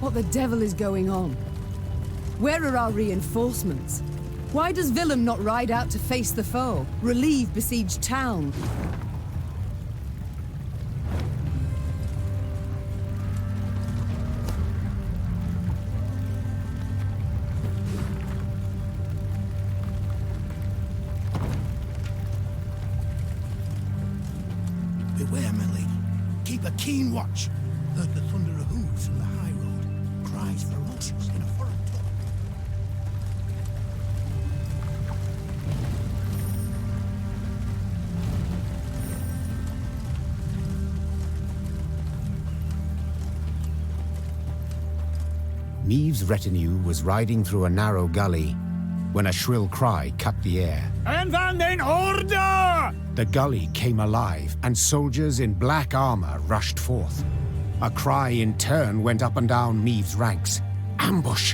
What the devil is going on? Where are our reinforcements? Why does Willem not ride out to face the foe, relieve besieged town? Beware, my lady. Keep a keen watch. Heard the thunder of hooves from the high road. Cries ferocious in a foreign tongue. Neve's retinue was riding through a narrow gully when a shrill cry cut the air. En van den Order! The gully came alive, and soldiers in black armor rushed forth. A cry in turn went up and down Neve's ranks. Ambush!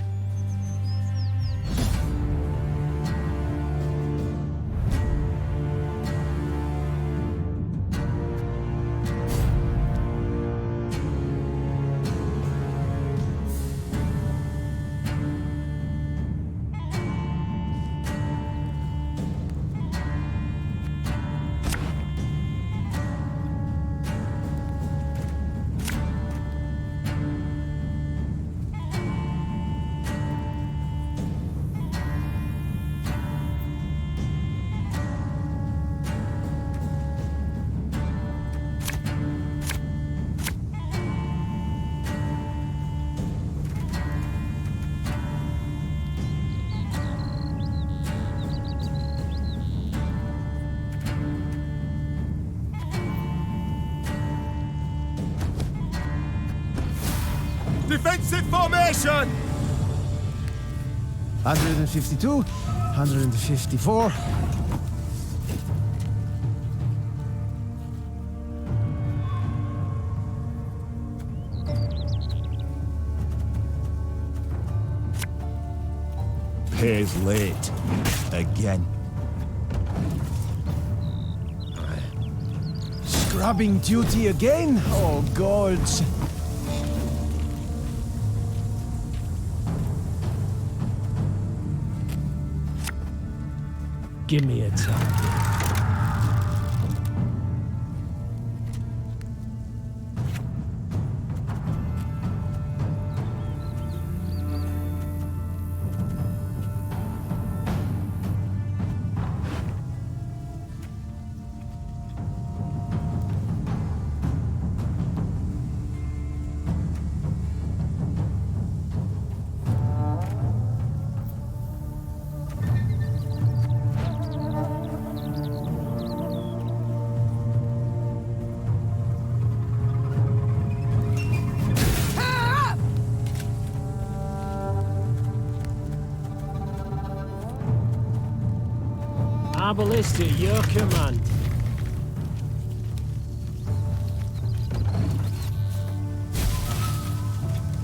Defensive formation! 152, 154. Pays late. Again. Scrubbing duty again? Oh, gods. Give me a target. Our ballista, your command.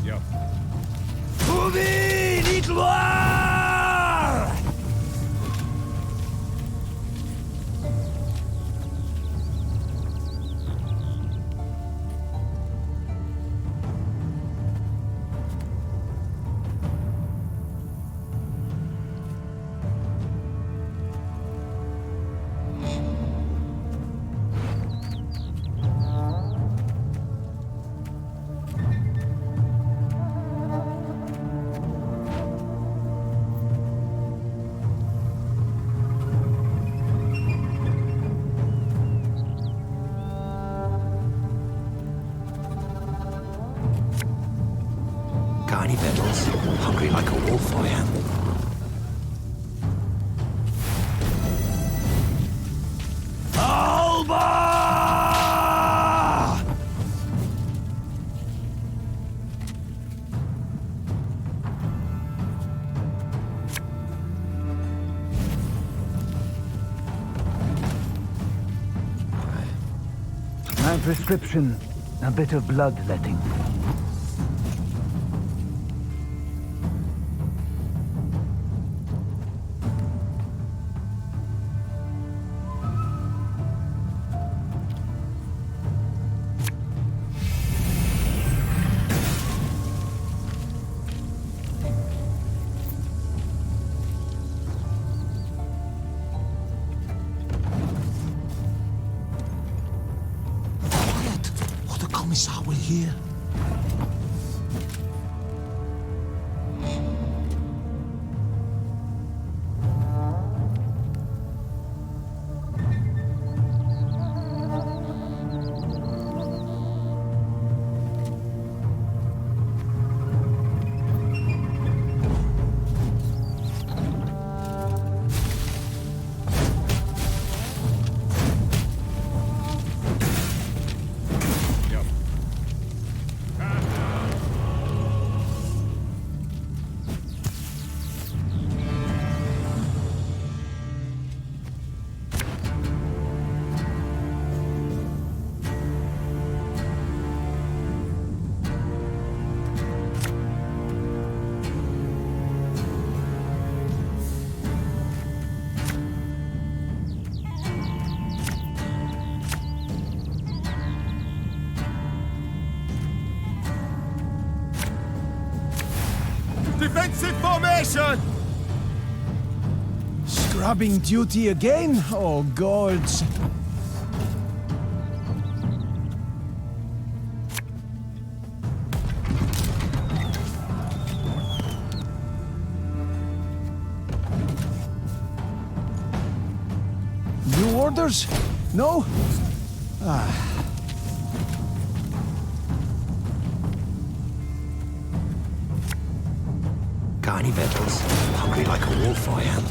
Yep. Carny Bettles, hungry like a wolf I am. Alba! My prescription, a bit of bloodletting. Commissar will hear. Defensive formation! Scrubbing duty again? Oh, gods. New orders? No? Ah. Got any victuals? Hungry like a wolf I am.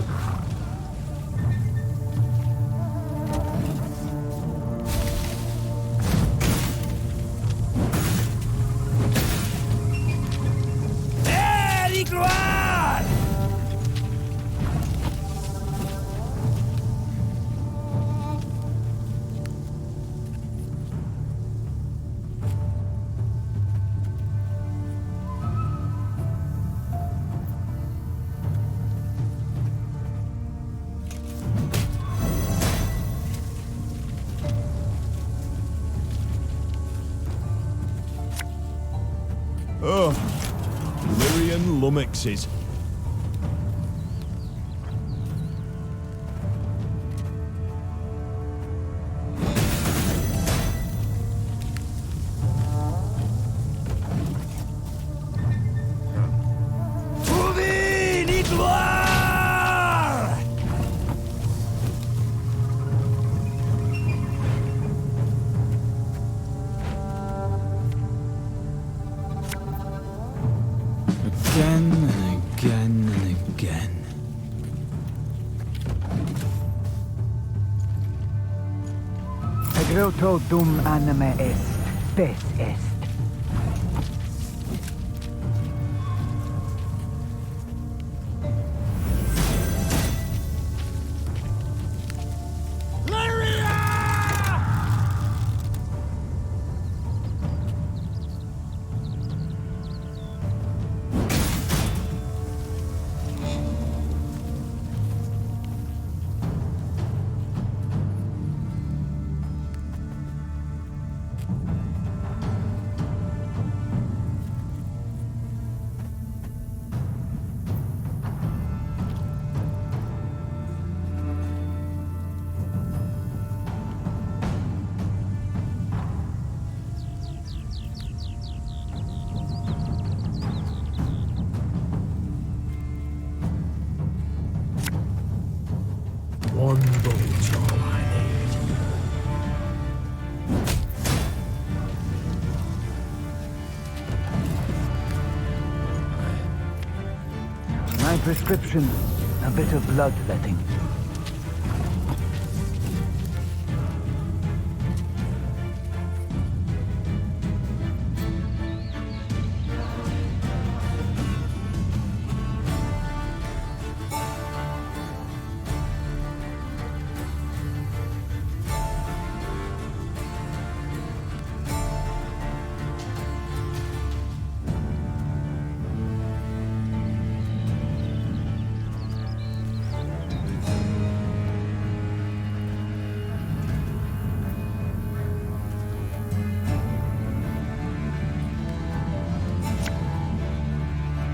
Oh, Lyrian lummoxes. Again and again and again. Egreto dum anime est, spes est. One bullet's all I need. My prescription, a bit of bloodletting.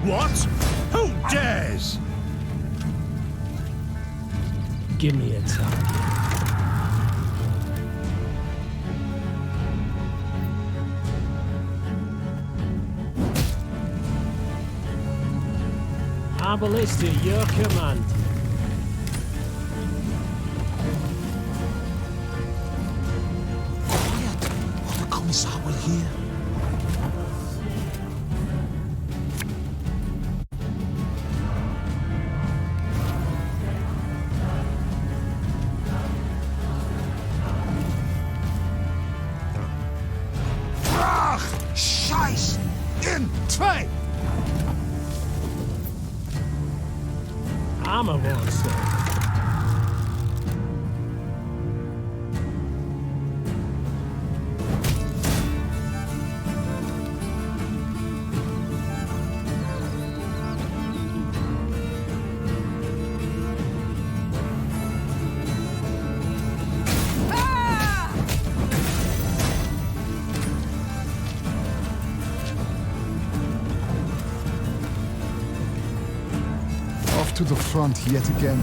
What? Who dares? Give me a target. My ballista, your command. Quiet, or the Commissar will hear. Scheiß! In Trey! I'm a monster. To the front yet again.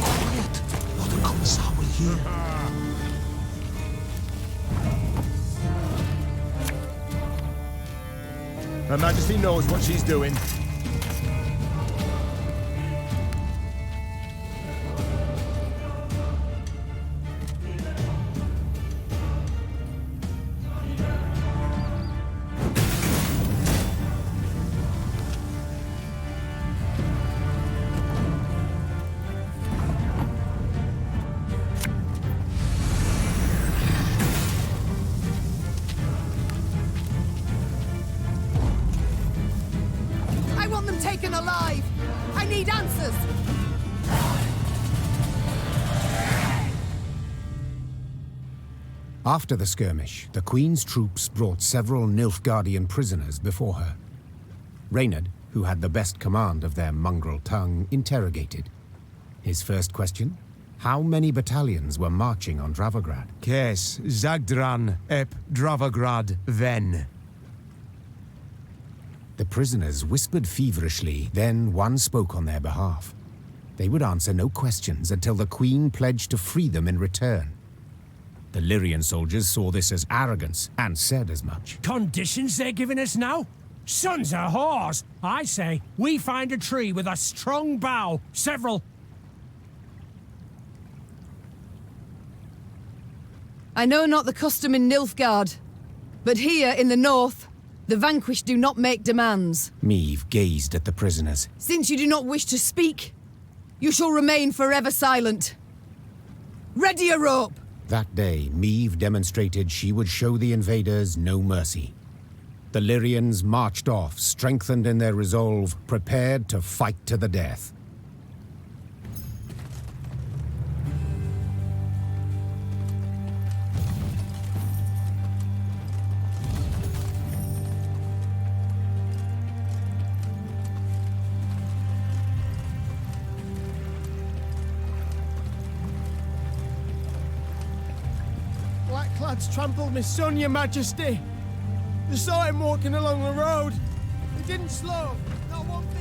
Quiet, or the Commissar will hear. Her Majesty knows what she's doing. I want them taken alive! I need answers! After the skirmish, the Queen's troops brought several Nilfgaardian prisoners before her. Reynard, who had the best command of their mongrel tongue, interrogated. His first question? How many battalions were marching on Dravograd? Kes, Zagdran, ep Dravograd, ven. The prisoners whispered feverishly, then one spoke on their behalf. They would answer no questions until the Queen pledged to free them in return. The Lyrian soldiers saw this as arrogance and said as much. Conditions they're giving us now? Sons of whores! I say, we find a tree with a strong bough, several. I know not the custom in Nilfgaard, but here in the north, the vanquished do not make demands. Meve gazed at the prisoners. Since you do not wish to speak, you shall remain forever silent. Ready a rope! That day, Meve demonstrated she would show the invaders no mercy. The Lyrians marched off, strengthened in their resolve, prepared to fight to the death. Blackclads trampled my son, Your Majesty. They saw him walking along the road. He didn't slow, not one bit.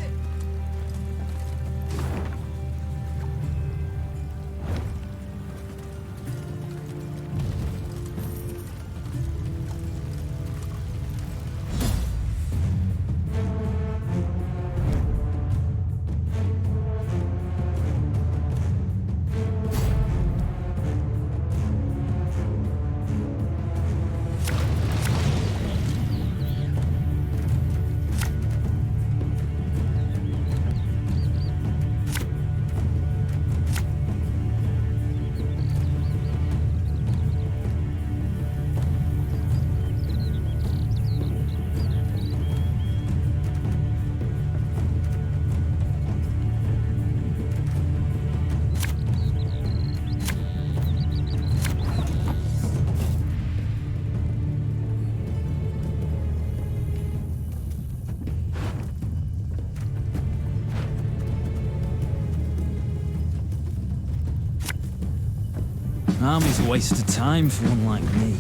Army's a waste of time for one like me.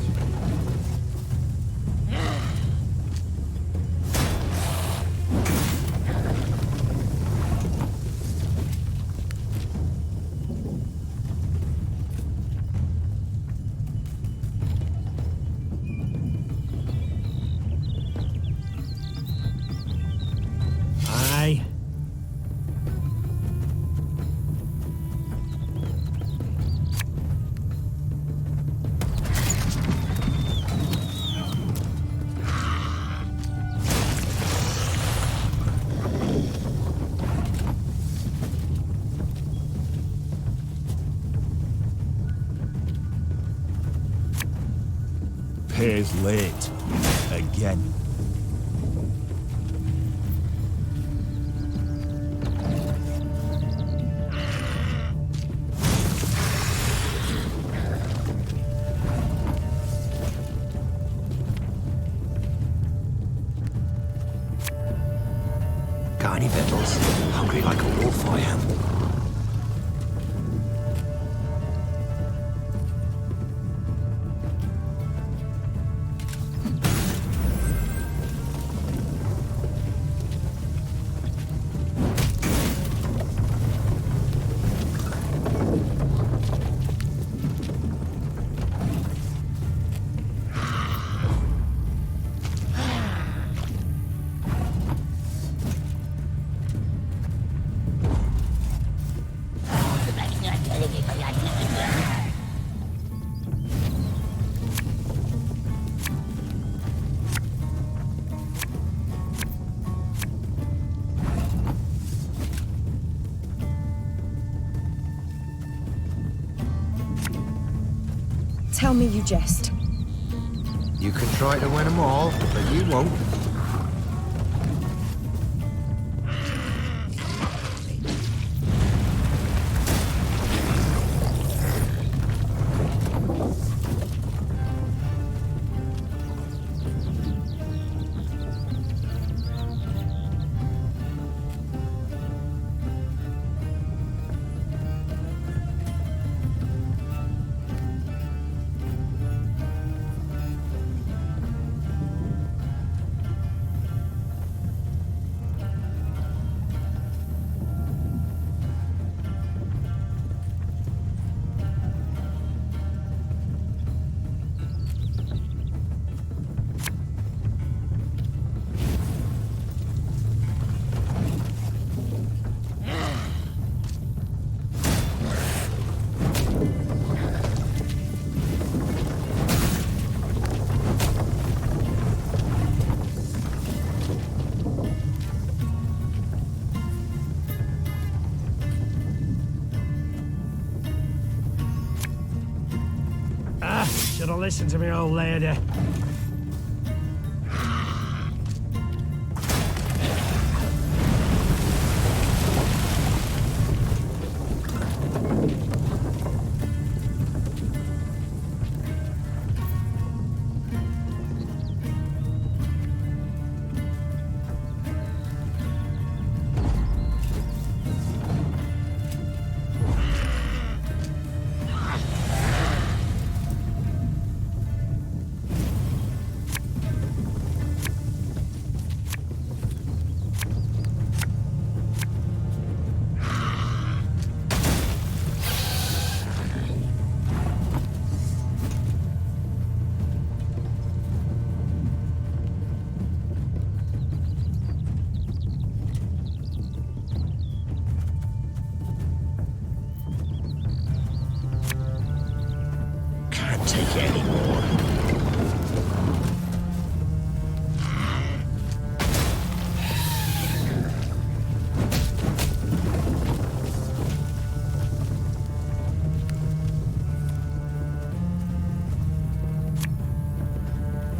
pays late. Again. Got any victuals? Hungry like a wolf, I am. Tell me you jest. You can try to win them all, but you won't. Should have listened to me old lady.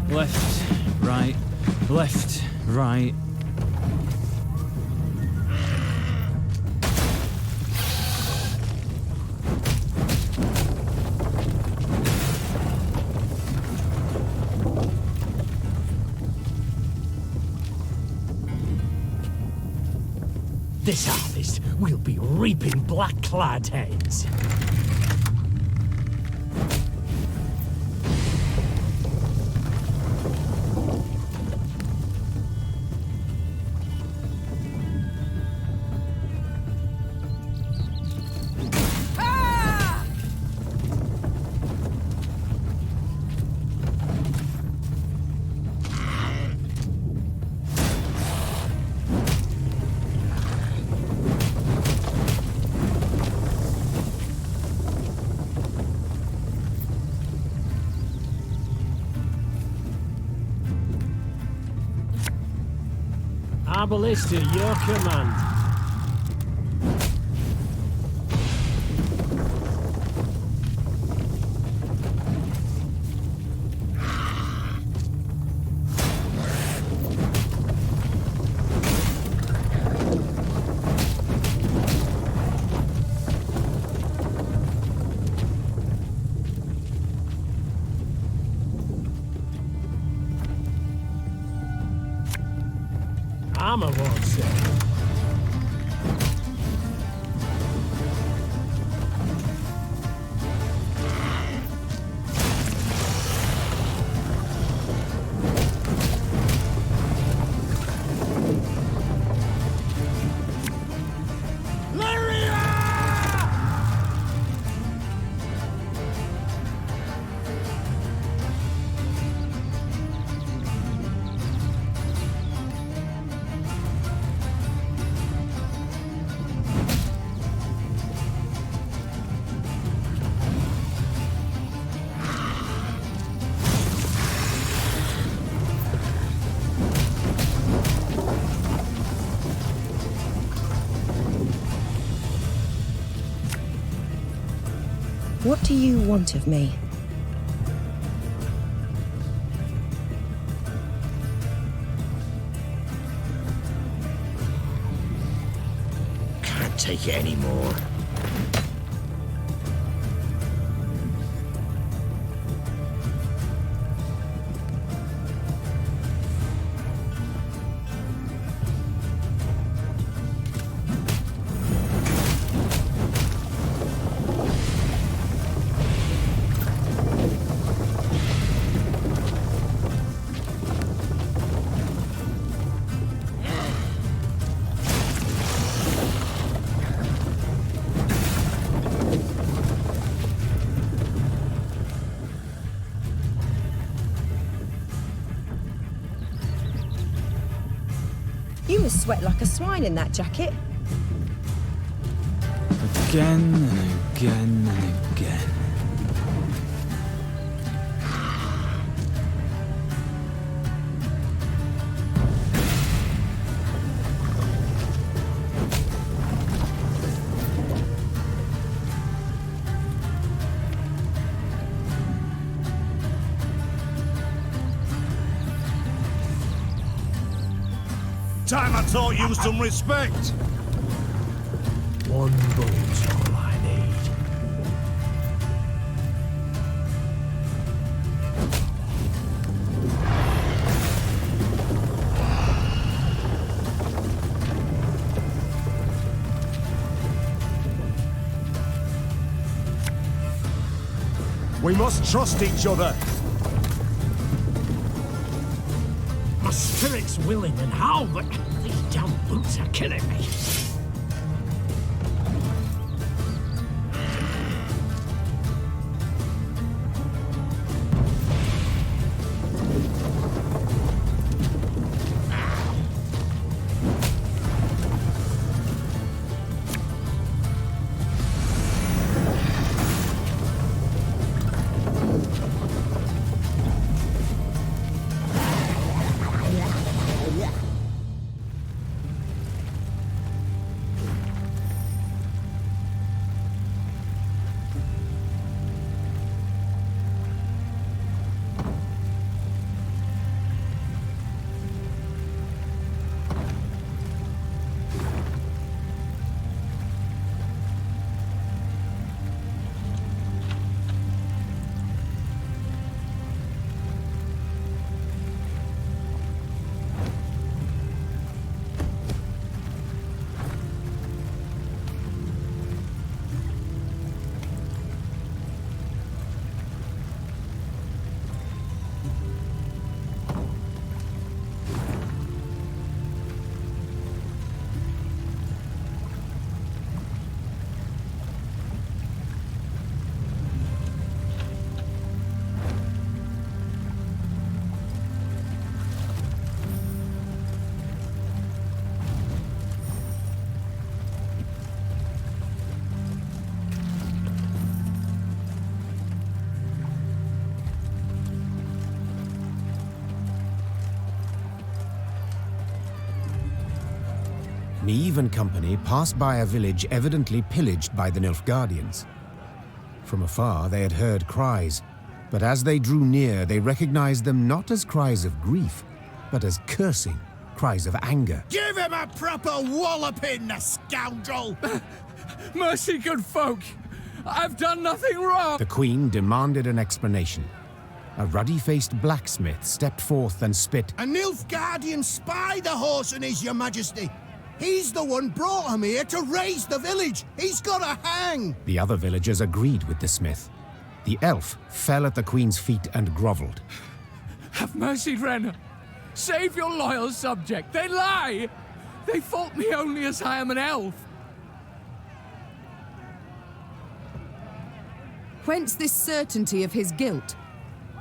Left, right, left, right. This harvest, we'll be reaping black-clad heads. Ballista, your command. Mama won't say. What do you want of me? Can't take it anymore. You must sweat like a swine in that jacket. Again and again and again. Time I taught you some respect. One bullet's all I need. We must trust each other. My spirit's willing and how, but these damn boots are killing me. Niamh and company passed by a village evidently pillaged by the Nilfgaardians. From afar, they had heard cries, but as they drew near, they recognized them not as cries of grief, but as cursing, cries of anger. Give him a proper walloping, the scoundrel! Mercy, good folk! I've done nothing wrong! The Queen demanded an explanation. a ruddy-faced blacksmith stepped forth and spit. A Nilfgaardian spy the whoreson is, your majesty. He's the one brought him here to raise the village. He's got to hang. The other villagers agreed with the smith. The elf fell at the queen's feet and grovelled. Have mercy, Renna. Save your loyal subject. They lie. They fault me only as I am an elf. Whence this certainty of his guilt?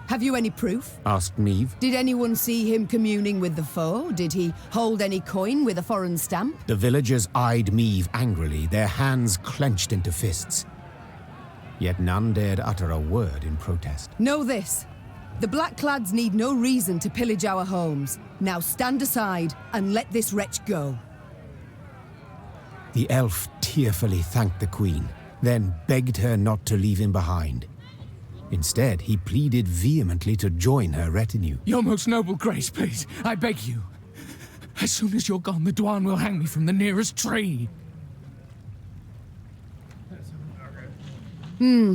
Have you any proof? Asked Meve. Did anyone see him communing with the foe? Did he hold any coin with a foreign stamp? The villagers eyed Meve angrily, their hands clenched into fists. Yet none dared utter a word in protest. Know this. The Blackclads need no reason to pillage our homes. Now stand aside and let this wretch go. The elf tearfully thanked the queen, then begged her not to leave him behind. Instead, he pleaded vehemently to join her retinue. Your most noble grace, please, I beg you. As soon as you're gone, the Dwan will hang me from the nearest tree.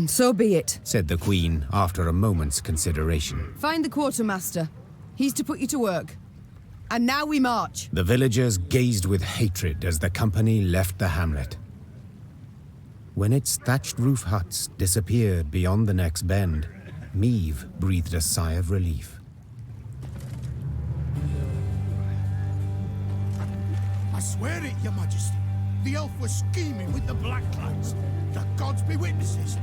So be it, said the queen after a moment's consideration. Find the quartermaster. He's to put you to work. And now we march. The villagers gazed with hatred as the company left the hamlet. When its thatched roof huts disappeared beyond the next bend, Meve breathed a sigh of relief. I swear it, your majesty. The elf was scheming with the Blackclads. The gods be witnesses.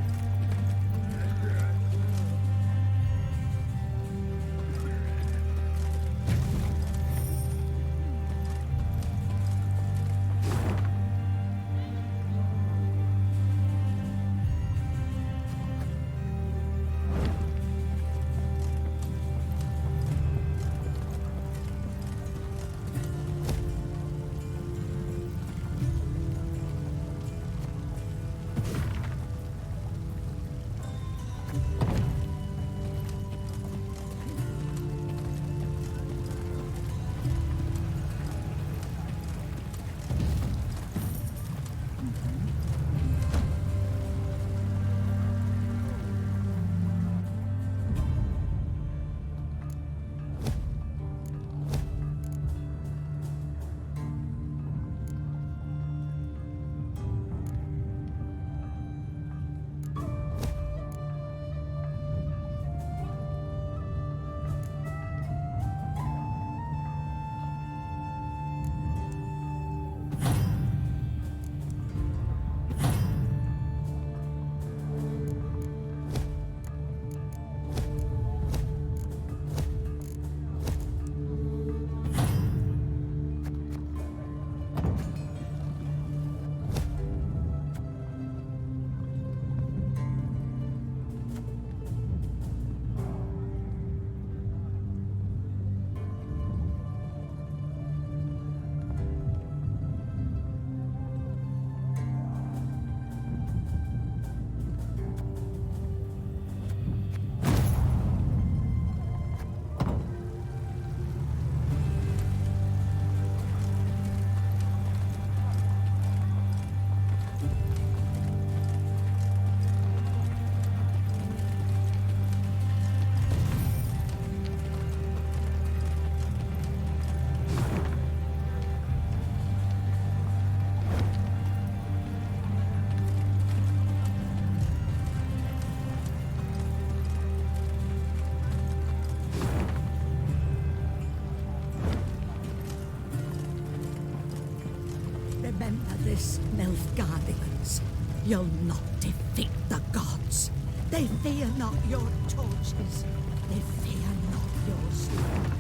Remember this, Nilfgaardians. You'll not defeat the gods. They fear not your torches. They fear not your strength.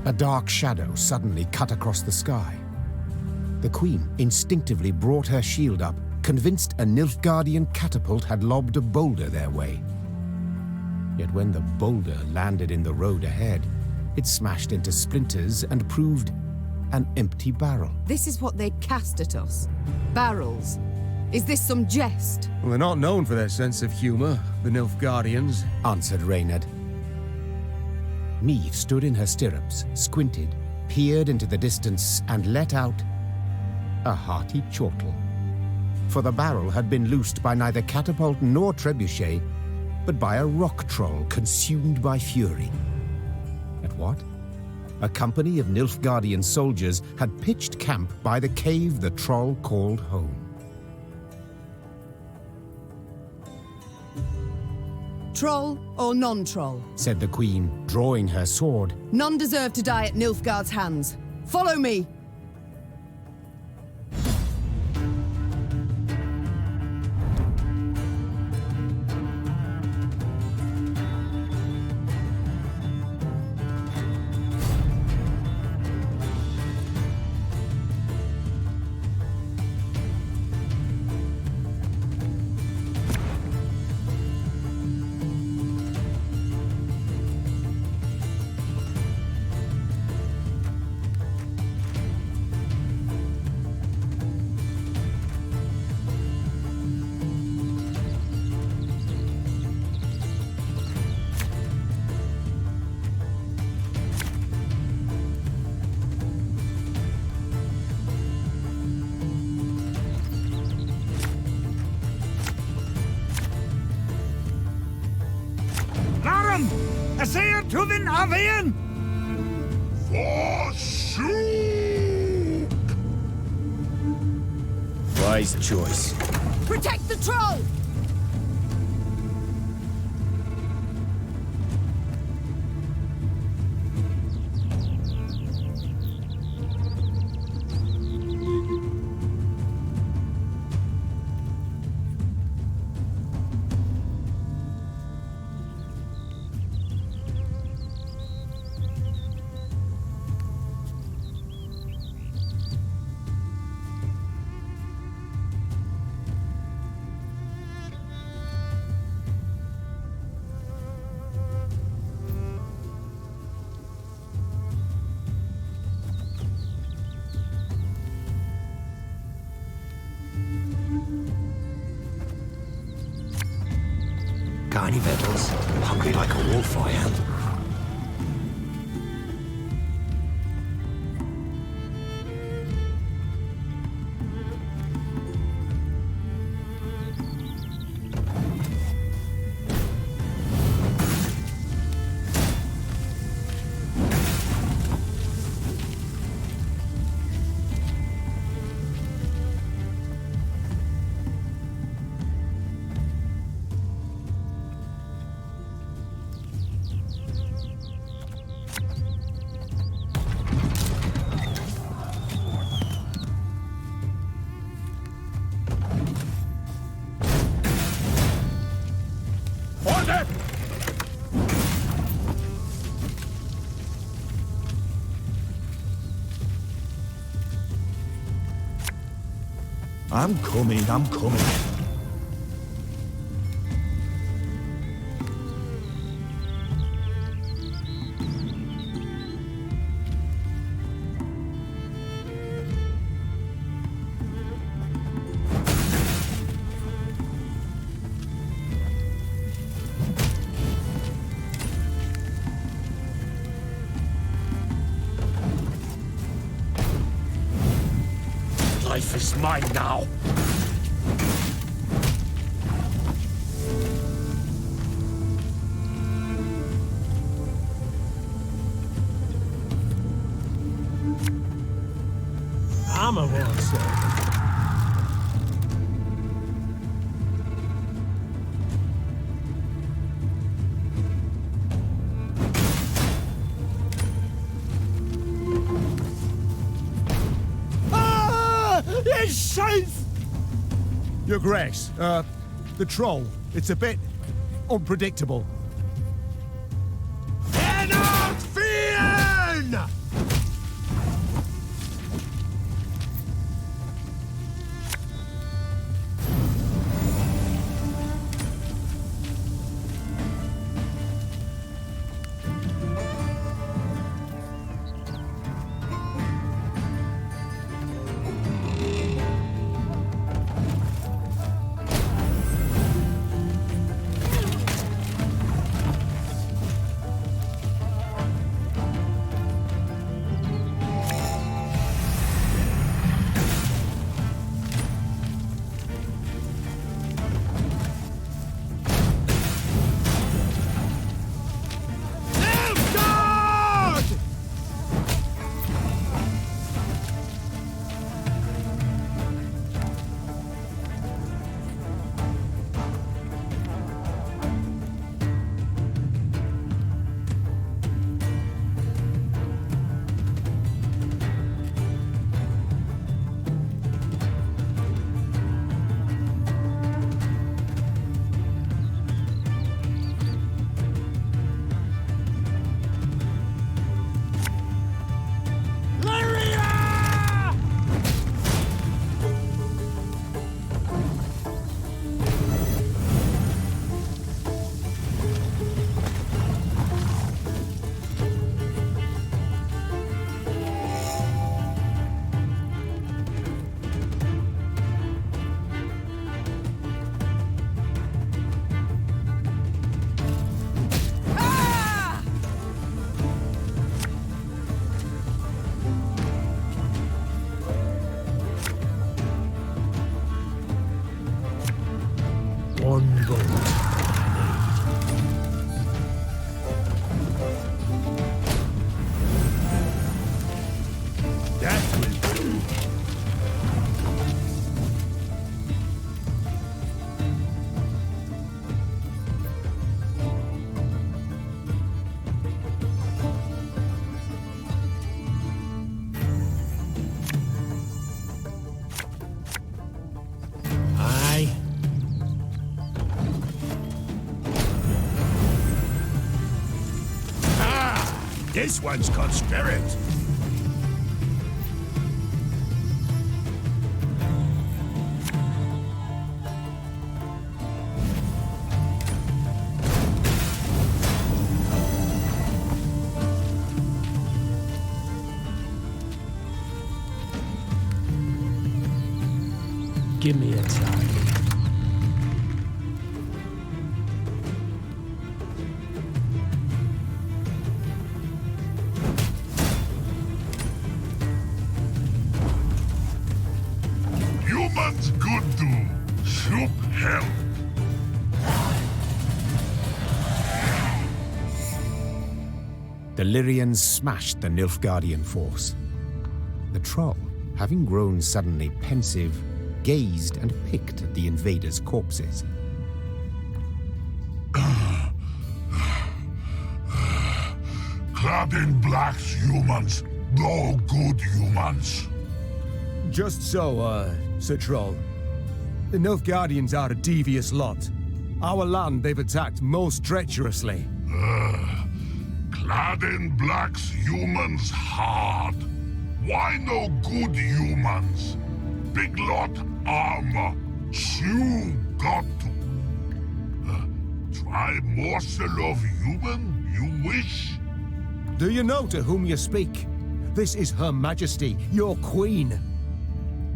A dark shadow suddenly cut across the sky. The queen instinctively brought her shield up convinced a Nilfgaardian catapult had lobbed a boulder their way. Yet when the boulder landed in the road ahead, it smashed into splinters and proved an empty barrel. This is what they cast at us. Barrels. Is this some jest? Well, they're not known for their sense of humor, the Nilfgaardians, answered Reynard. Niamh stood in her stirrups, squinted, peered into the distance, and let out a hearty chortle. For the barrel had been loosed by neither catapult nor trebuchet, but by a rock troll consumed by fury. At what? A company of Nilfgaardian soldiers had pitched camp by the cave the troll called home. Troll or non-troll? Said the queen, drawing her sword. None deserve to die at Nilfgaard's hands. Follow me! Tuven Avian! Forshoot! Wise choice. Protect the troll! Got any victuals? Hungry like a wolf, I am. I'm coming. Life is mine now. Armor well, sir. It's safe! Your Grace, the troll, it's a bit unpredictable. This one's got spirit. Give me a time. Humans good do. Should help. The Lyrians smashed the Nilfgaardian force. The troll, having grown suddenly pensive, gazed and picked at the invaders' corpses. Clad in blacks humans, no good humans. Just so, Sir Troll. The Nilfgaardians are a devious lot. Our land they've attacked most treacherously. Clad in blacks humans hard. Why no good humans? Big lot armor. You got to. Try morsel of human, you wish? Do you know to whom you speak? This is Her Majesty, your queen.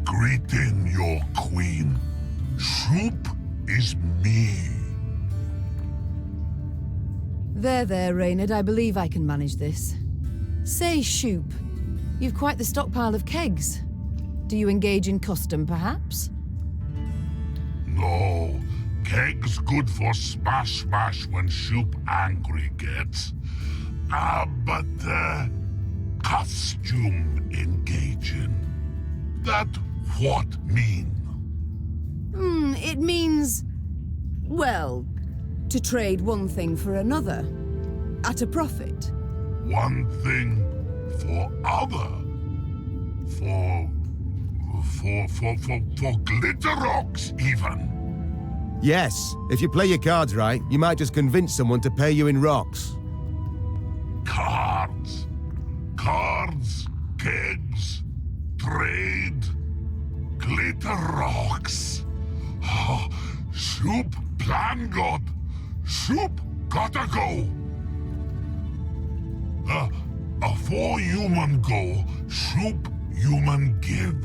Greeting your queen. Soup is me. There, Reynard. I believe I can manage this. Say, Shoop, you've quite the stockpile of kegs. Do you engage in custom, perhaps? No. Kegs good for smash when Shoop angry gets. But costume engaging. That what mean? It means, well, to trade one thing for another, at a profit. One thing for other. For glitter rocks, even. Yes, if you play your cards right, you might just convince someone to pay you in rocks. Cards, kegs, trade, glitter rocks. Oh, Shoop plan god. Shoop gotta go. A 4 human go, Shoop human give.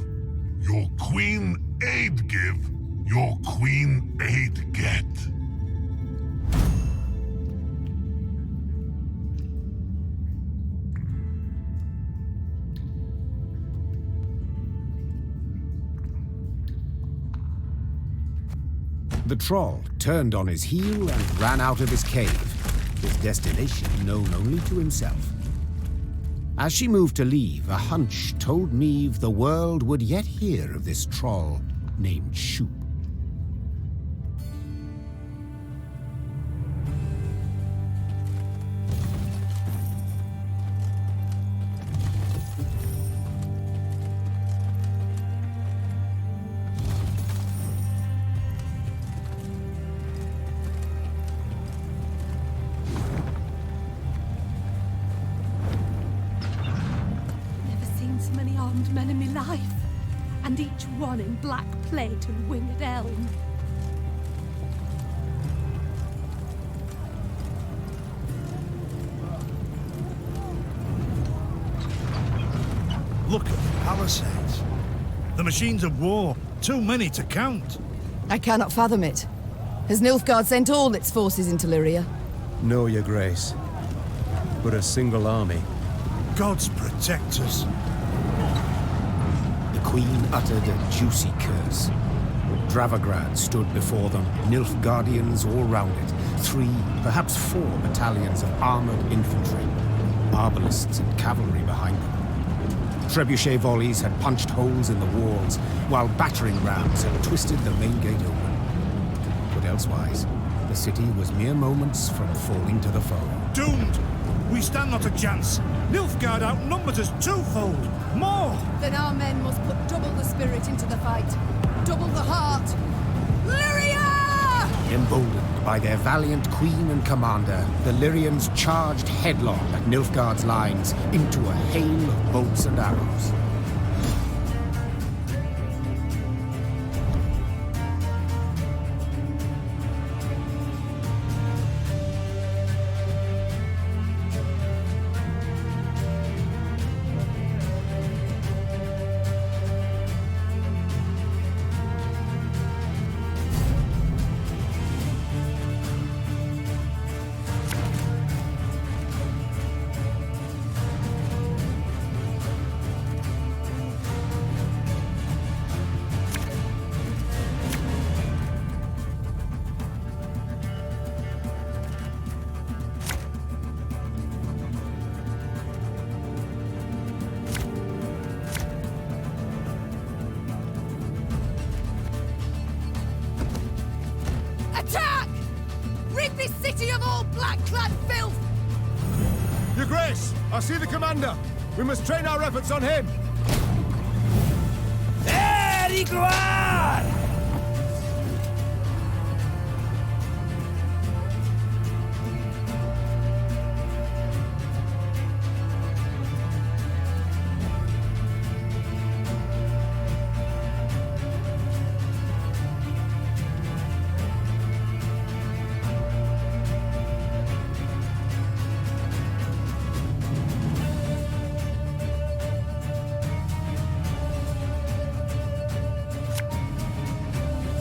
Your queen aid give, your queen aid get. The troll turned on his heel and ran out of his cave, his destination known only to himself. As she moved to leave, a hunch told Meve the world would yet hear of this troll named Shoop. Men in my life, and each one in black plate and winged elm. Look at the palisades. The machines of war, too many to count. I cannot fathom it. Has Nilfgaard sent all its forces into Lyria? No, Your Grace. But a single army. Gods protect us. The Queen uttered a juicy curse. Dravograd stood before them, Nilfgaardians all round it, 3, perhaps 4 battalions of armored infantry, arbalists and cavalry behind them. Trebuchet volleys had punched holes in the walls, while battering rams had twisted the main gate open. But elsewise, the city was mere moments from falling to the foe. Doomed! We stand not a chance. Nilfgaard outnumbered us twofold. More! Then our men must put double the spirit into the fight. Double the heart. Lyria! Emboldened by their valiant queen and commander, the Lyrians charged headlong at Nilfgaard's lines into a hail of bolts and arrows. Attack! Rid this city of all black-clad filth! Your Grace, I see the commander. We must train our efforts on him.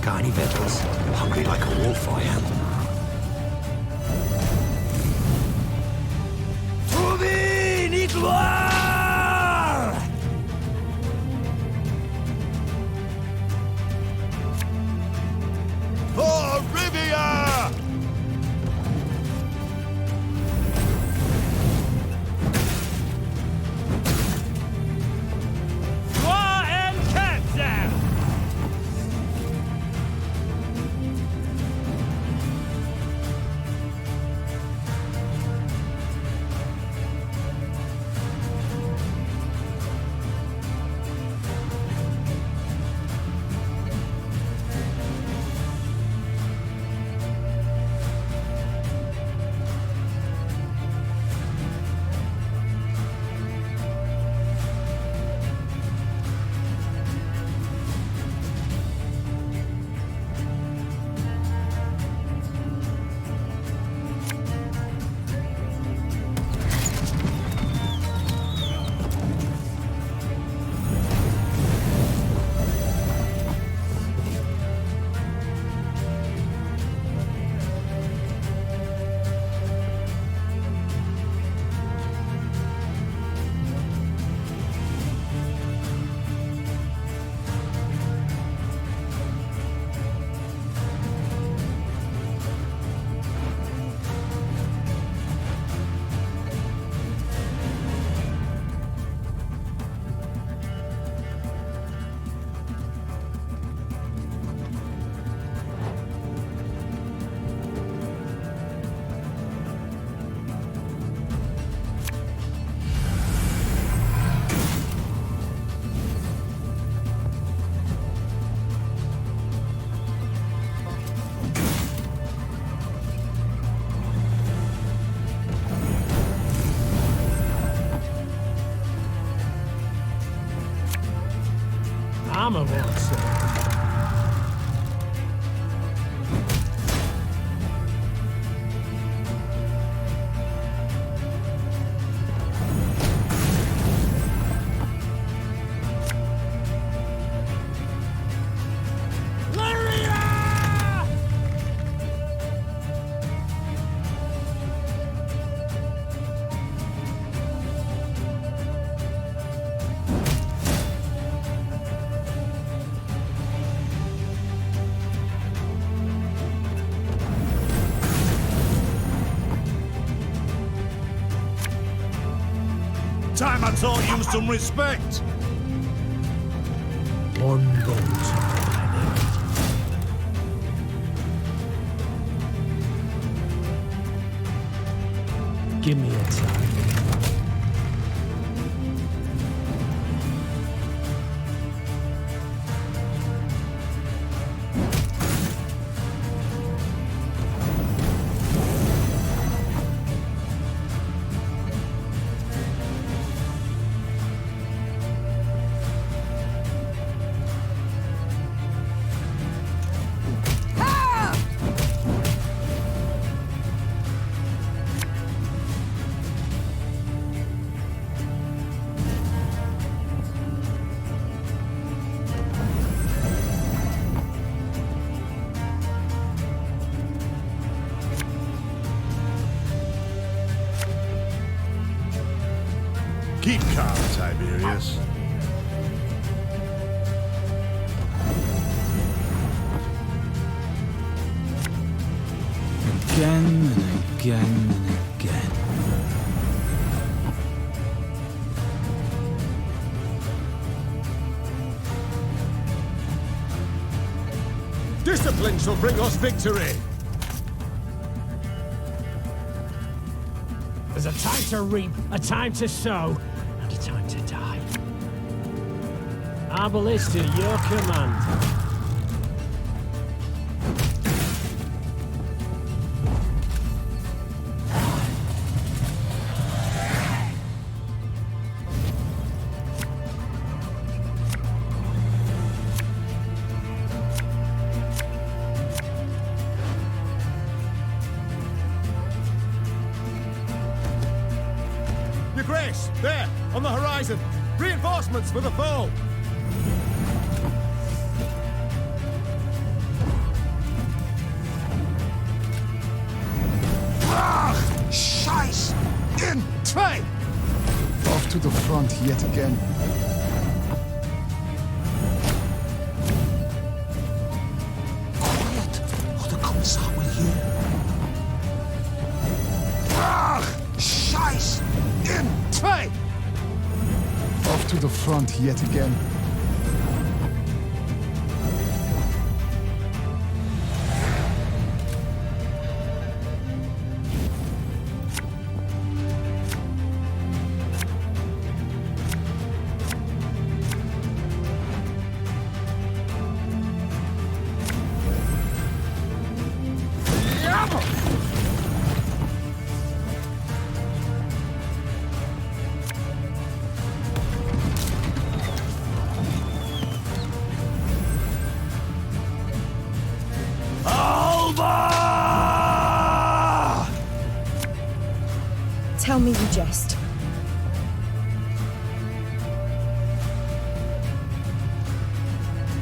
Got any victuals? Hungry like a wolf, I am. For Rivia! Armor well, sir. Time I taught you some respect. One bolt. Give me a time. Keep calm, Tiberius. Again and again and again. Discipline shall bring us victory! There's a time to reap, a time to sow, and a time to die. Our ballista, your command. Your Grace, there, on the horizon. Reinforcements for the foe. Scheiß! In Trey! Off to the front yet again. Quiet, or the Commissar will hear. Scheiß! In Trey! Off to the front yet again. Tell me you jest.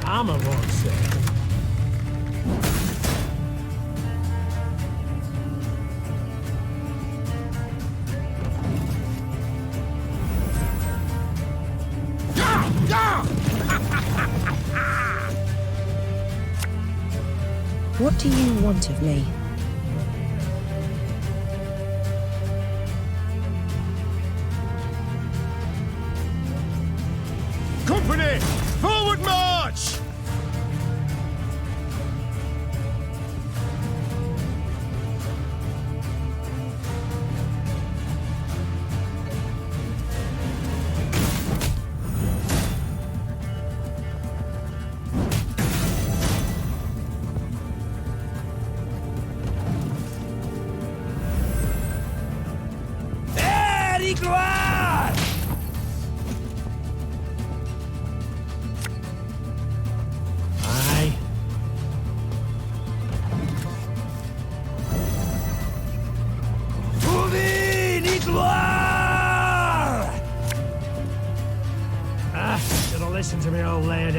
Armor won't say. What do you want of me? Company, forward march! Should've listened to me, old lady.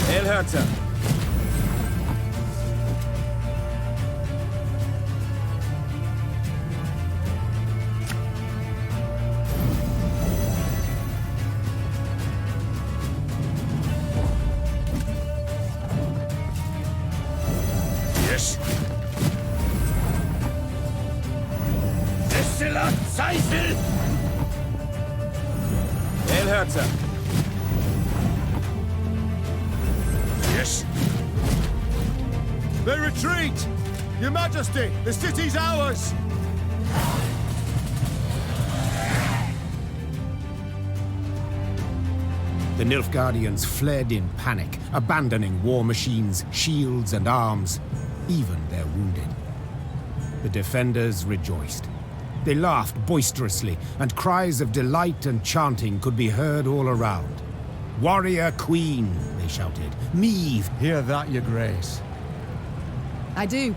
El Herzer. Yes. Zeisel! El Herzer. Yes. They retreat! Your Majesty, the city's ours! The Nilfgaardians fled in panic, abandoning war machines, shields and arms, even their wounded. The defenders rejoiced. They laughed boisterously, and cries of delight and chanting could be heard all around. "Warrior Queen," they shouted. "Meve!" Hear that, Your Grace. I do.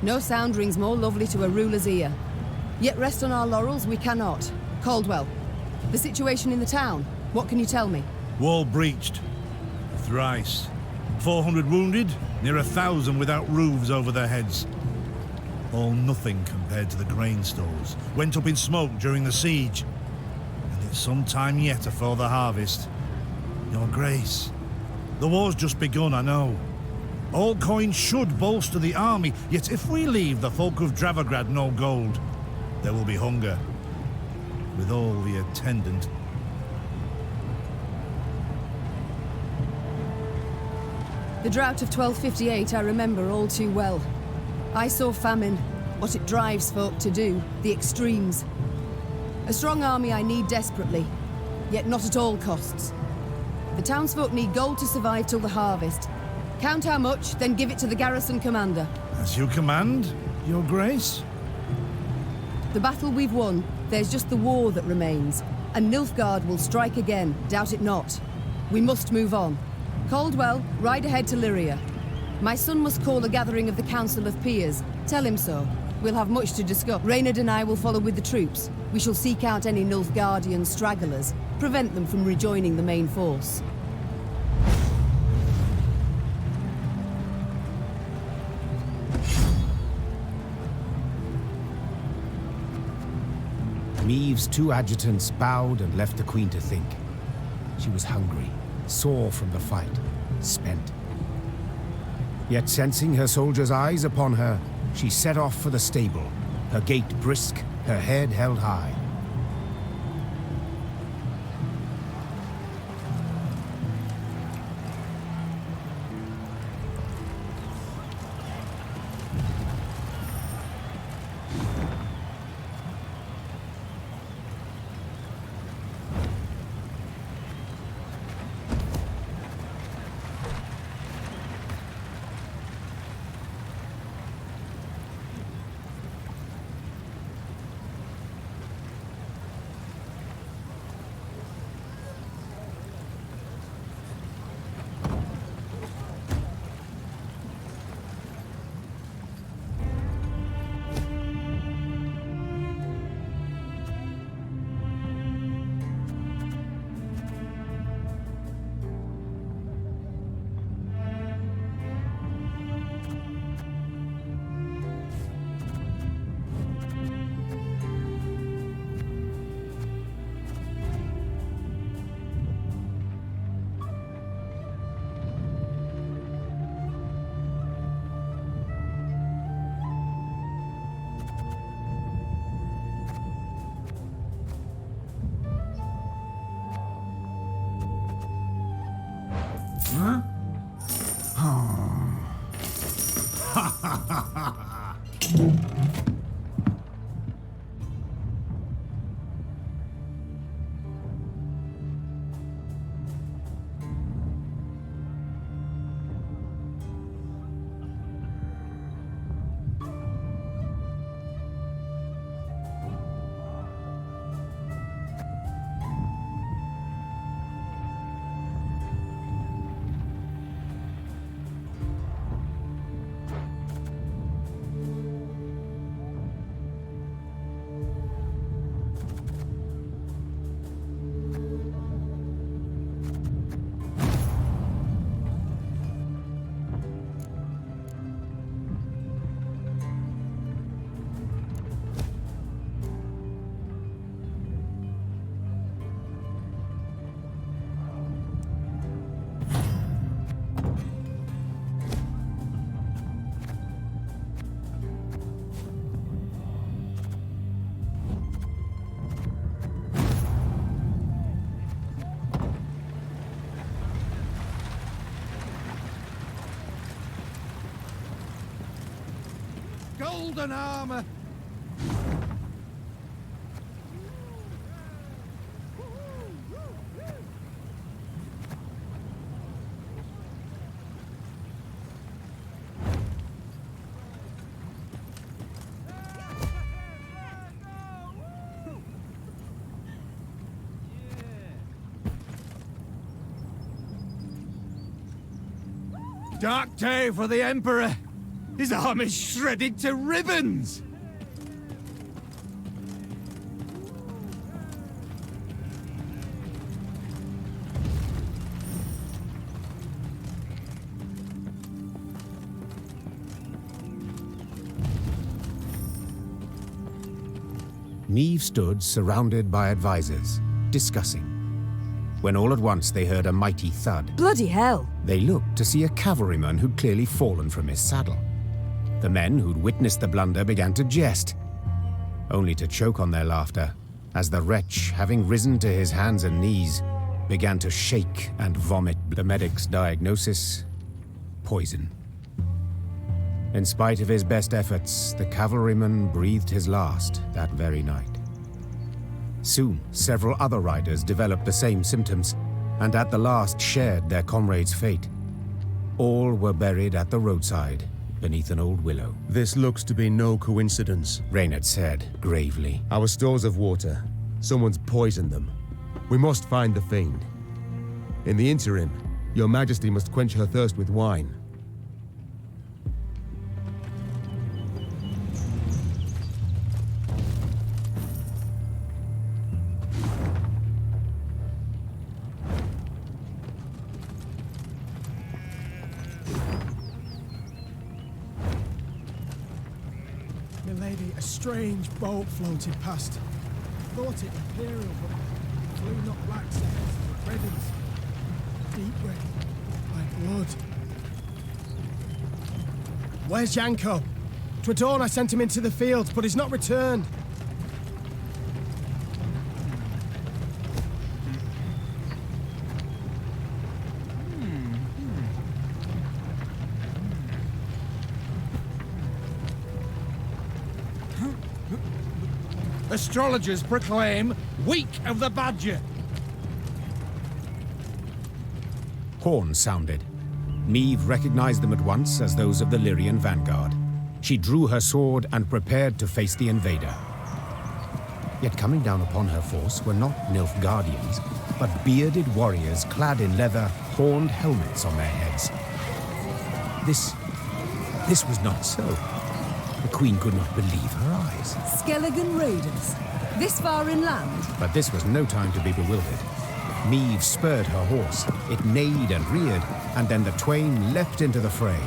No sound rings more lovely to a ruler's ear. Yet rest on our laurels we cannot. Caldwell, the situation in the town, what can you tell me? Wall breached. Thrice. 400 wounded, near 1,000 without roofs over their heads. all nothing compared to the grain stores, went up in smoke during the siege. And it's some time yet afore the harvest. Your Grace, the war's just begun, I know. All coin should bolster the army, yet if we leave the folk of Dravograd no gold, there will be hunger, with all the attendant. The drought of 1258 I remember all too well. I saw famine, what it drives folk to do, the extremes. A strong army I need desperately, yet not at all costs. The townsfolk need gold to survive till the harvest. Count how much, then give it to the garrison commander. As you command, Your Grace. The battle we've won, there's just the war that remains. And Nilfgaard will strike again, doubt it not. We must move on. Caldwell, ride ahead to Lyria. My son must call a gathering of the Council of Peers. Tell him so. We'll have much to discuss. Reynard and I will follow with the troops. We shall seek out any Nilfgaardian stragglers, prevent them from rejoining the main force. Meave's two adjutants bowed and left the Queen to think. She was hungry, sore from the fight, spent. Yet sensing her soldiers' eyes upon her, she set off for the stable, her gait brisk, her head held high. Huh? Golden armor! Dark day for the Emperor! His arm is shredded to ribbons! Niamh stood surrounded by advisors, discussing, when all at once they heard a mighty thud. Bloody hell! They looked to see a cavalryman who'd clearly fallen from his saddle. The men who'd witnessed the blunder began to jest, only to choke on their laughter as the wretch, having risen to his hands and knees, began to shake and vomit. The medic's diagnosis: poison. In spite of his best efforts, the cavalryman breathed his last that very night. Soon, several other riders developed the same symptoms, and at the last shared their comrades' fate. All were buried at the roadside, beneath an old willow. This looks to be no coincidence, Reynard said gravely. Our stores of water. Someone's poisoned them. We must find the fiend. In the interim, your Majesty must quench her thirst with wine. Milady, a strange boat floated past. Thought it imperial, but flew not black sails, but red ones. Deep red, like blood. Where's Yanko? To dawn I sent him into the fields, but he's not returned. Astrologers proclaim Week of the Badger. Horns sounded. Niamh recognized them at once as those of the Lyrian vanguard. She drew her sword and prepared to face the invader. Yet coming down upon her force were not Nilfgaardians, but bearded warriors clad in leather, horned helmets on their heads. This was not so. The Queen could not believe her eyes. Skelligan raiders? This far inland? But this was no time to be bewildered. Niamh spurred her horse. It neighed and reared, and then the twain leapt into the fray.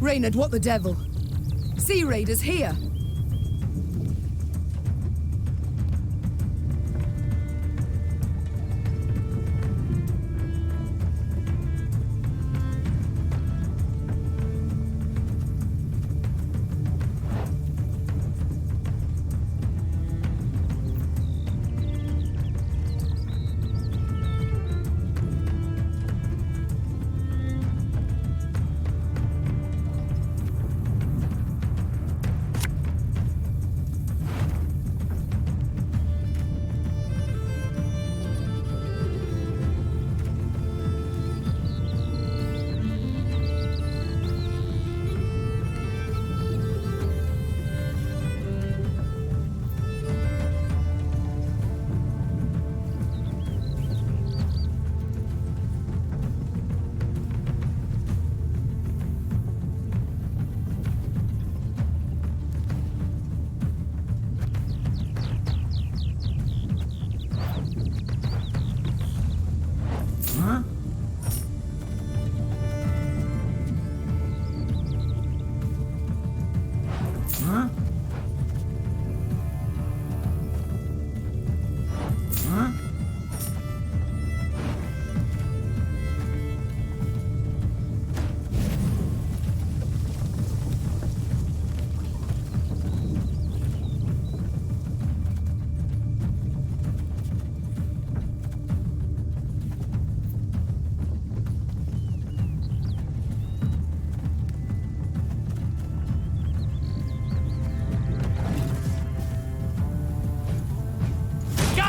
Reynard, what the devil? Sea raiders here!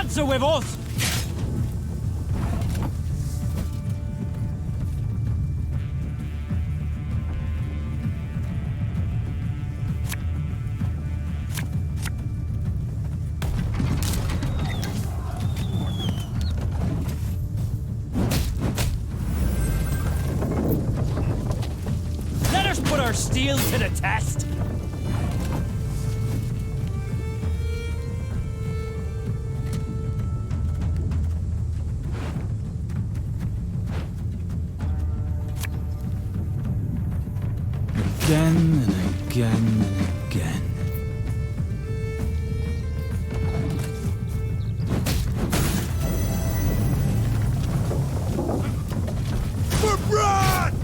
Gods are with us! Let us put our steel to the test! Again and again and again. For Brad!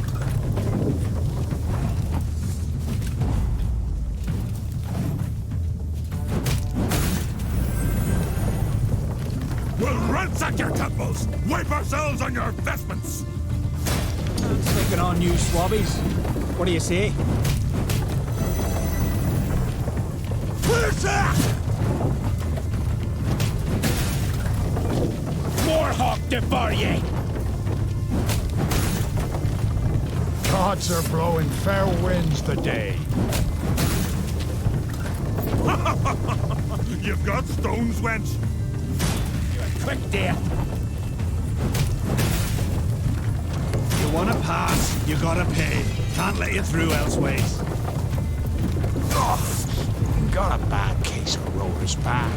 We'll ransack your temples! Wipe ourselves on your vestments! Taking on new swabbies. What do you say? Where's that? Warhawk devour ye! Gods are blowing fair winds today. You've got stones, wench! You're quick, dear. You wanna pass, you gotta pay. Can't let you through elseways. Got a bad case of rollers back.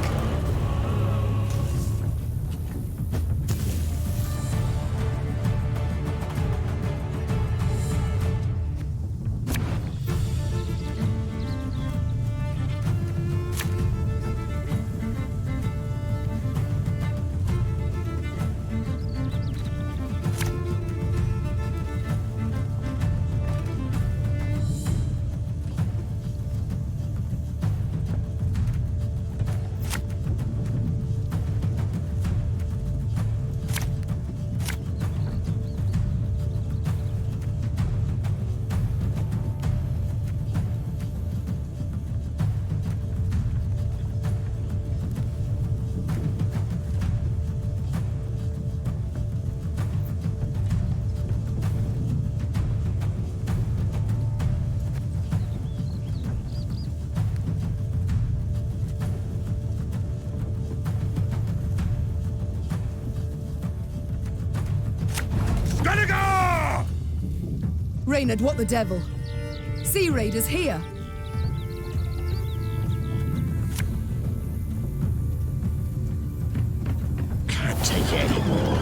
Reynard, what the devil? Sea raiders here! Can't take any more.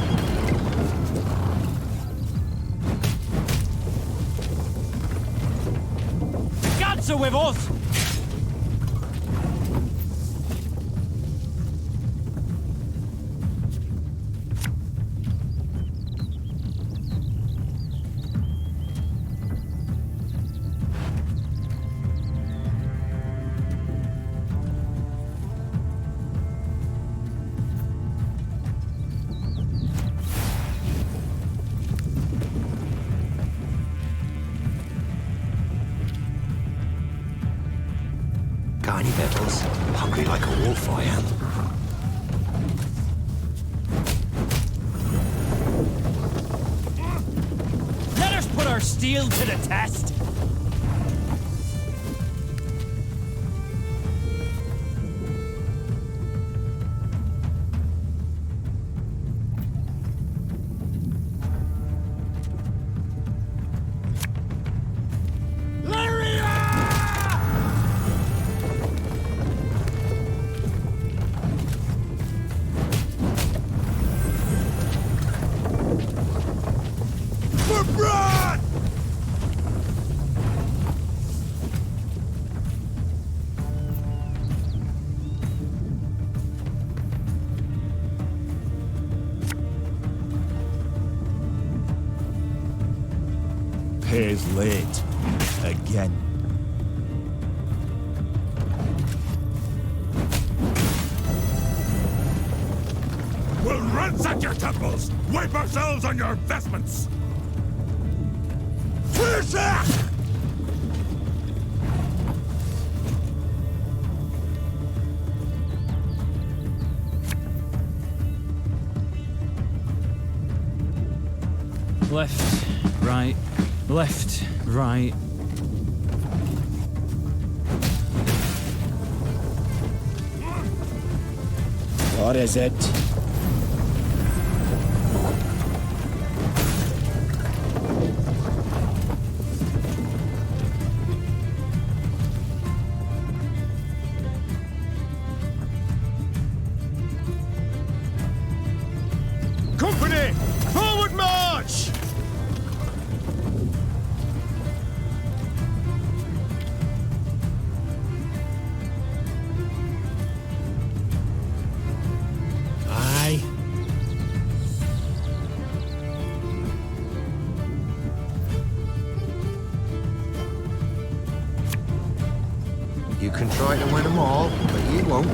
The gods are with us! Got any victuals? Hungry like a wolf, I am. Let us put our steel to the test! Pay's late. Again. We'll ransack your temples! Wipe ourselves on your vestments! Where's that? Left, right, left, right. What is it? Company! Forward march! Aye. You can try to win them all, but you won't.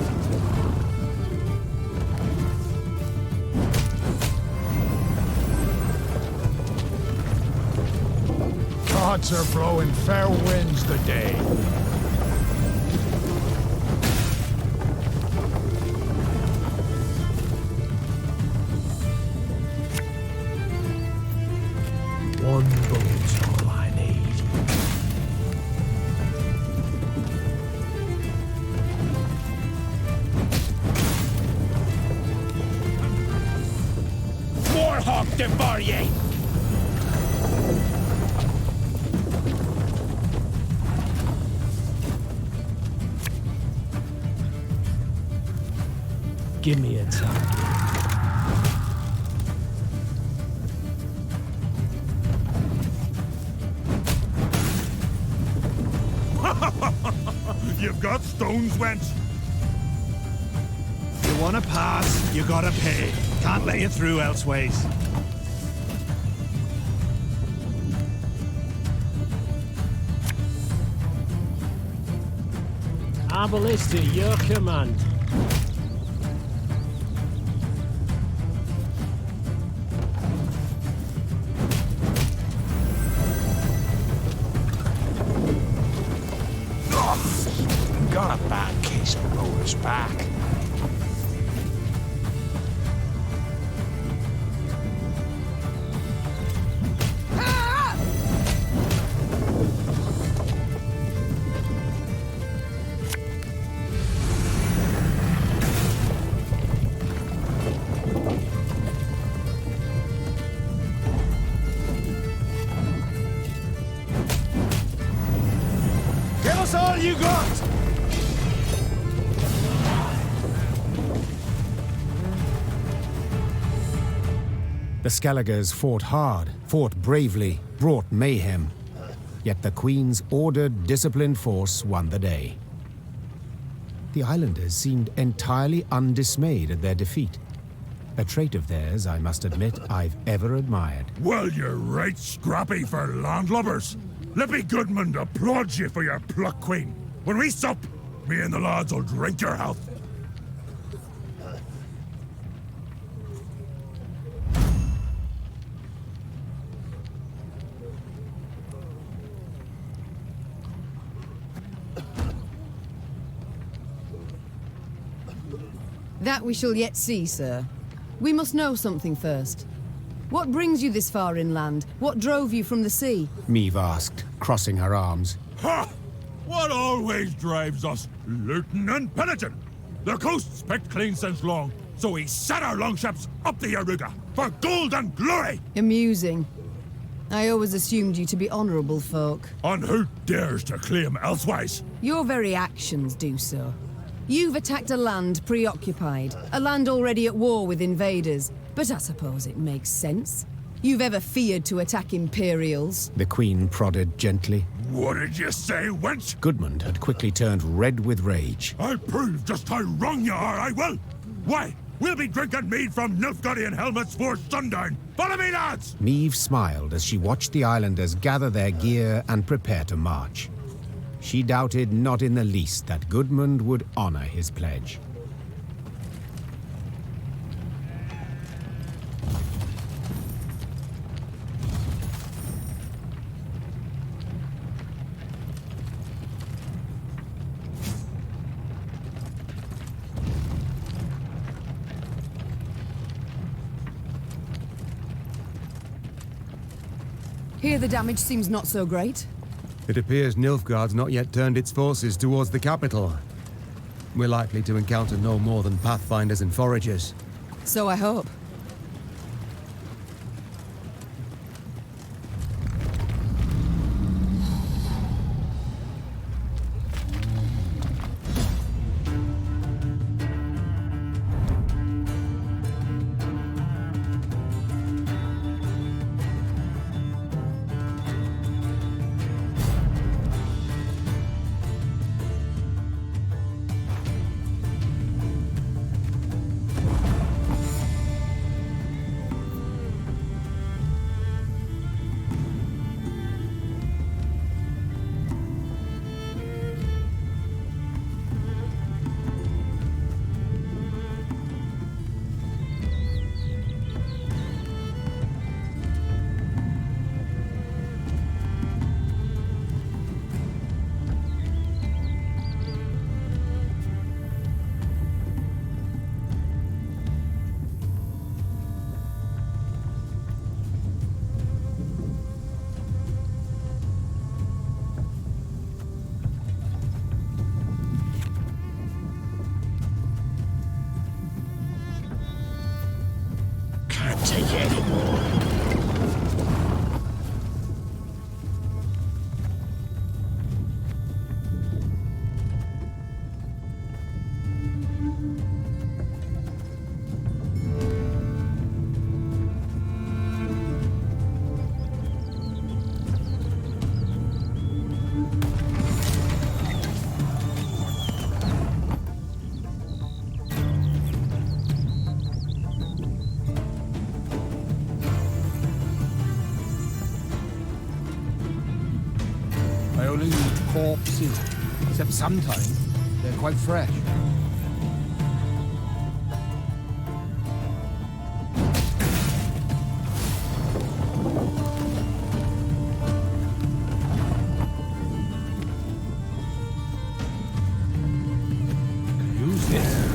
Gods are blowing fair winds today. One boat's all I need. Warhawk devour ye! Give me a target. You've got stones, wench. You wanna pass, you gotta pay. Can't let you through elseways. Our ballista, your command. Got a bad case of rower's back. Give us all you got! The Skelligers fought hard, fought bravely, brought mayhem. Yet the Queen's ordered, disciplined force won the day. The islanders seemed entirely undismayed at their defeat. A trait of theirs, I must admit, I've ever admired. Well, you're right scrappy for landlubbers. Let me Goodman applaud you for your pluck, Queen. When we sup, me and the lads will drink your health. That we shall yet see, sir. We must know something first. What brings you this far inland? What drove you from the sea? Meve asked, crossing her arms. Ha! What always drives us? Looting and pillaging. The coast's picked clean since long, so we set our longships up the Yaruga for gold and glory! Amusing. I always assumed you to be honourable folk. And who dares to claim elsewise? Your very actions do so. You've attacked a land preoccupied, a land already at war with invaders, but I suppose it makes sense. You've ever feared to attack Imperials? The Queen prodded gently. What did you say, wench? Goodmund had quickly turned red with rage. I'll prove just how wrong you are, I will! Why, we'll be drinking mead from Nilfgaardian helmets for sundown! Follow me, lads! Meve smiled as she watched the islanders gather their gear and prepare to march. She doubted not in the least that Goodmund would honor his pledge. Here the damage seems not so great. It appears Nilfgaard's not yet turned its forces towards the capital. We're likely to encounter no more than pathfinders and foragers. So I hope. Take it anymore. I only eat corpses, except sometimes they're quite fresh. Use this.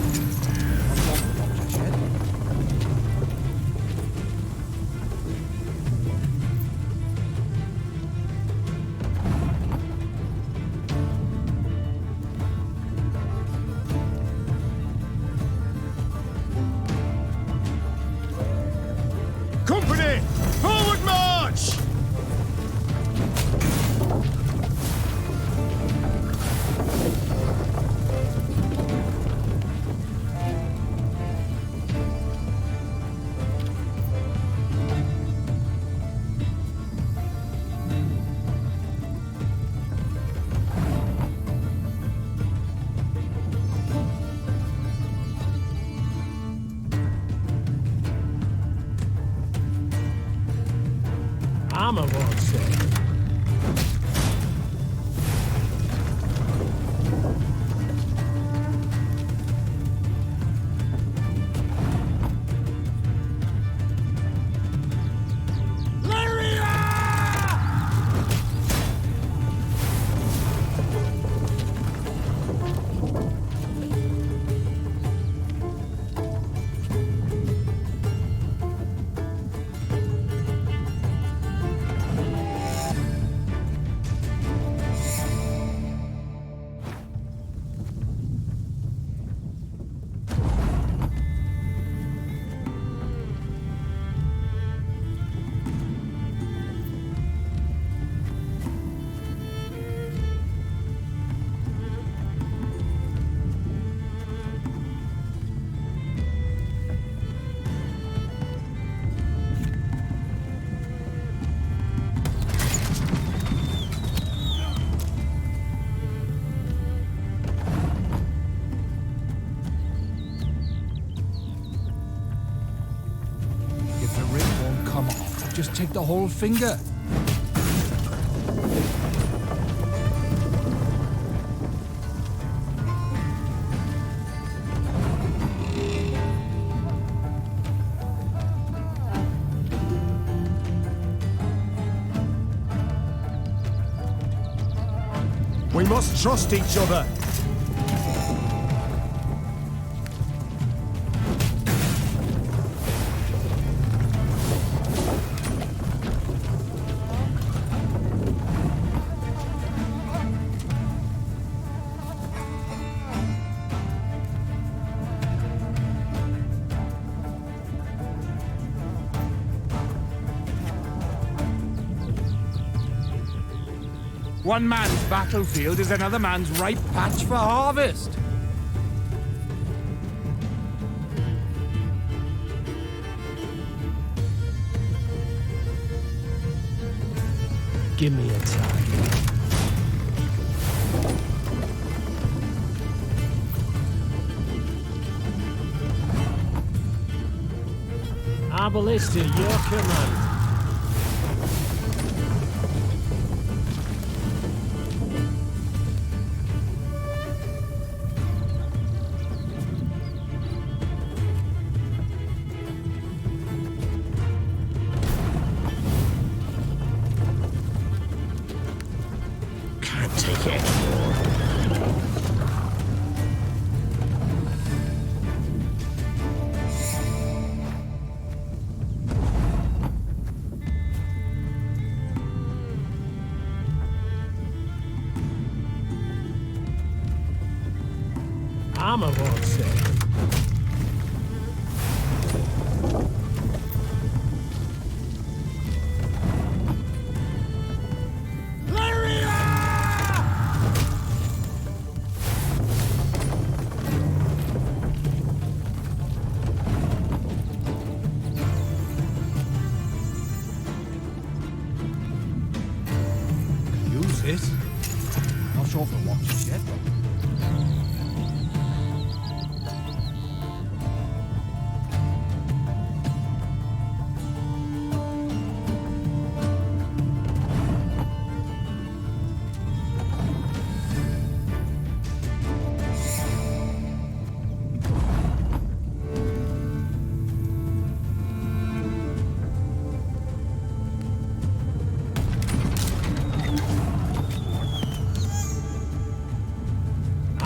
Company! Forward march! Armor won't say. If the ring won't come off, just take the whole finger. We must trust each other. One man's battlefield is another man's ripe patch for harvest. Give me a time. Arbalest at your command. Can't take it anymore. Armor won't say. Use it. Not sure for what just yet, though.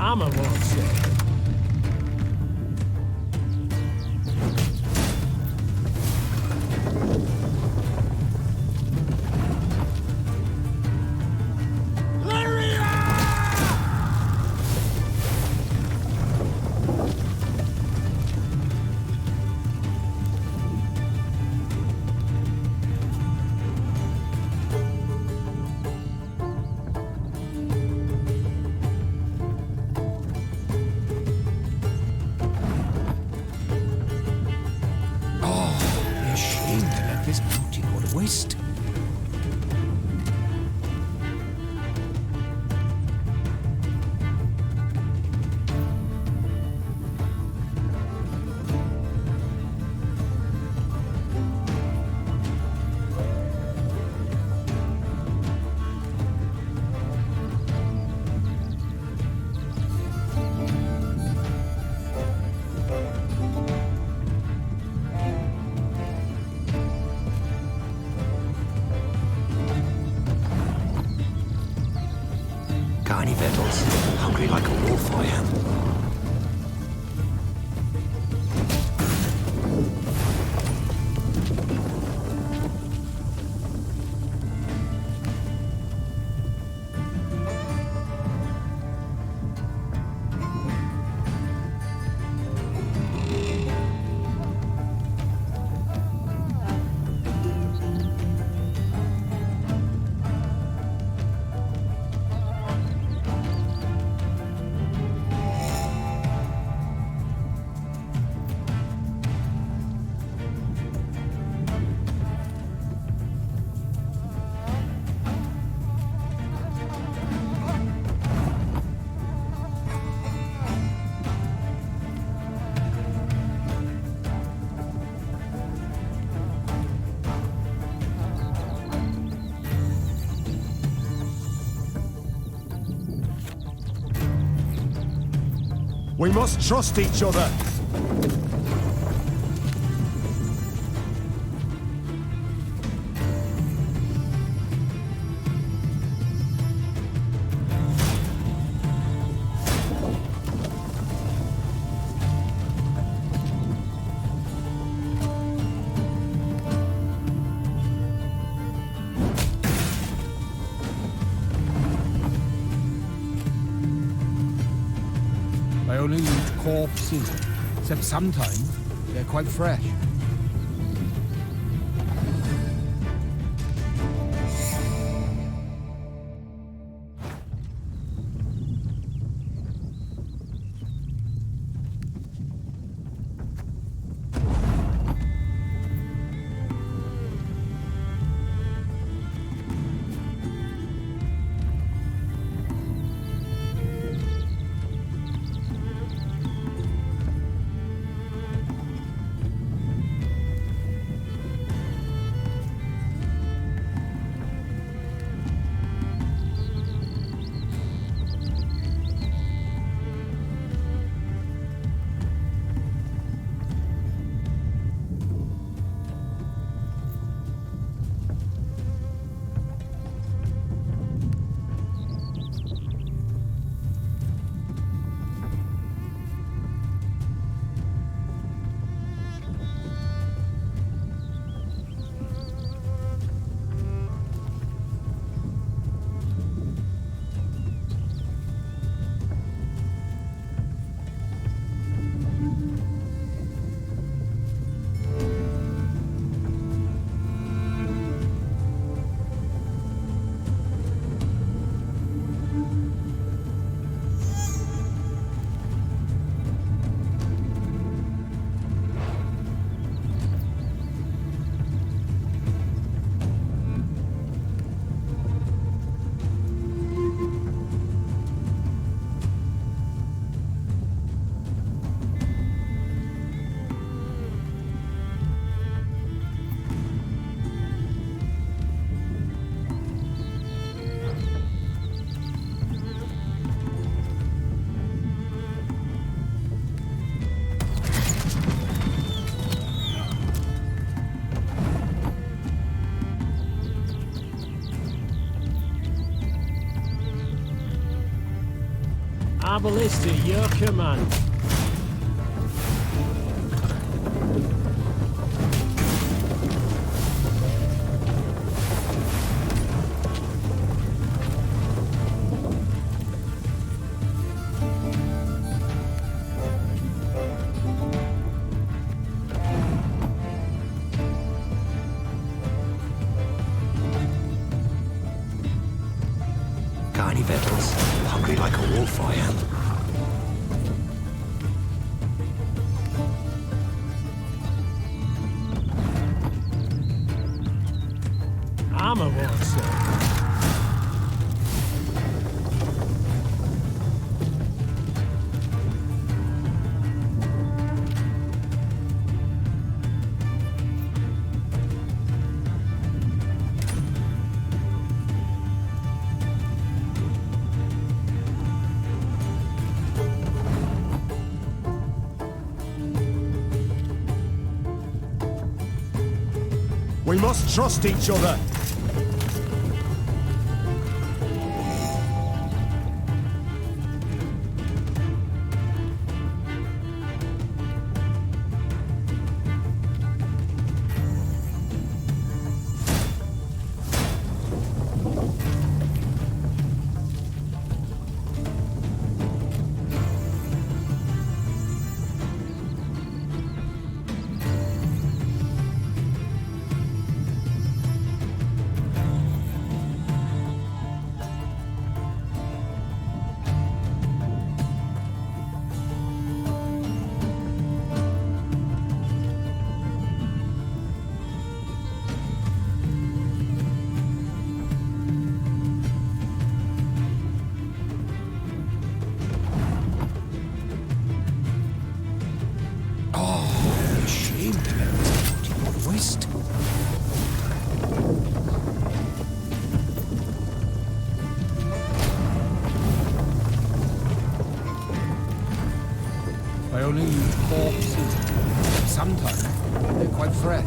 Armor won't say. This beauty go to waste. Got any victuals? Hungry like a wolf, I am. We must trust each other. I only eat corpses, except sometimes they're quite fresh. Marvelous to your command. Got any victuals? Hungry like a wolf, I am. I'm a wolf, sir. We must trust each other. I only use corpses. Sometimes they're quite fresh.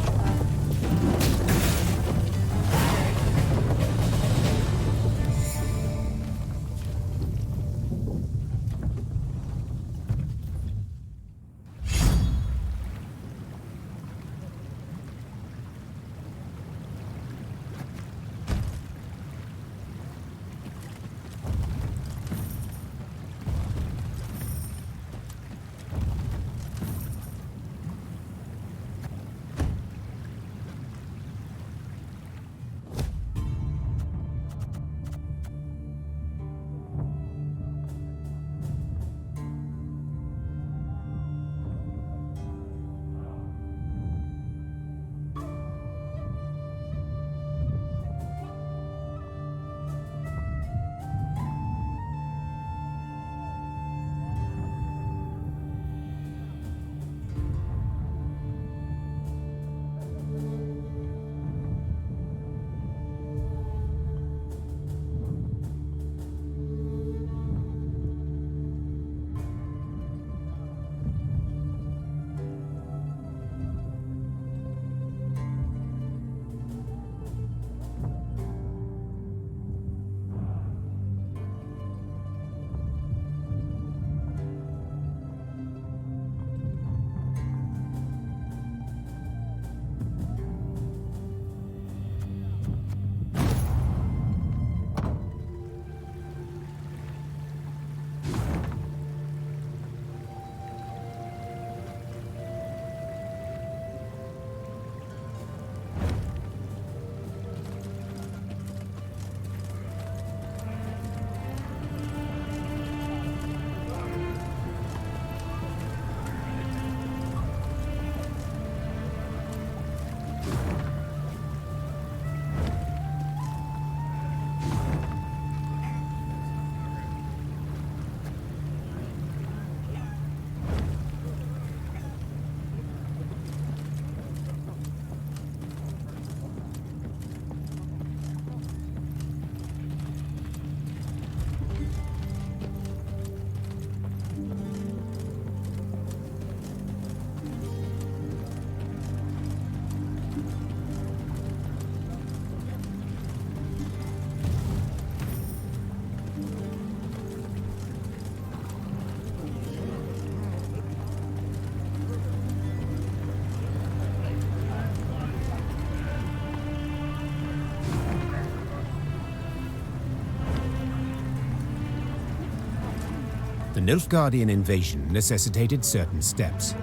The Nilfgaardian invasion necessitated certain steps.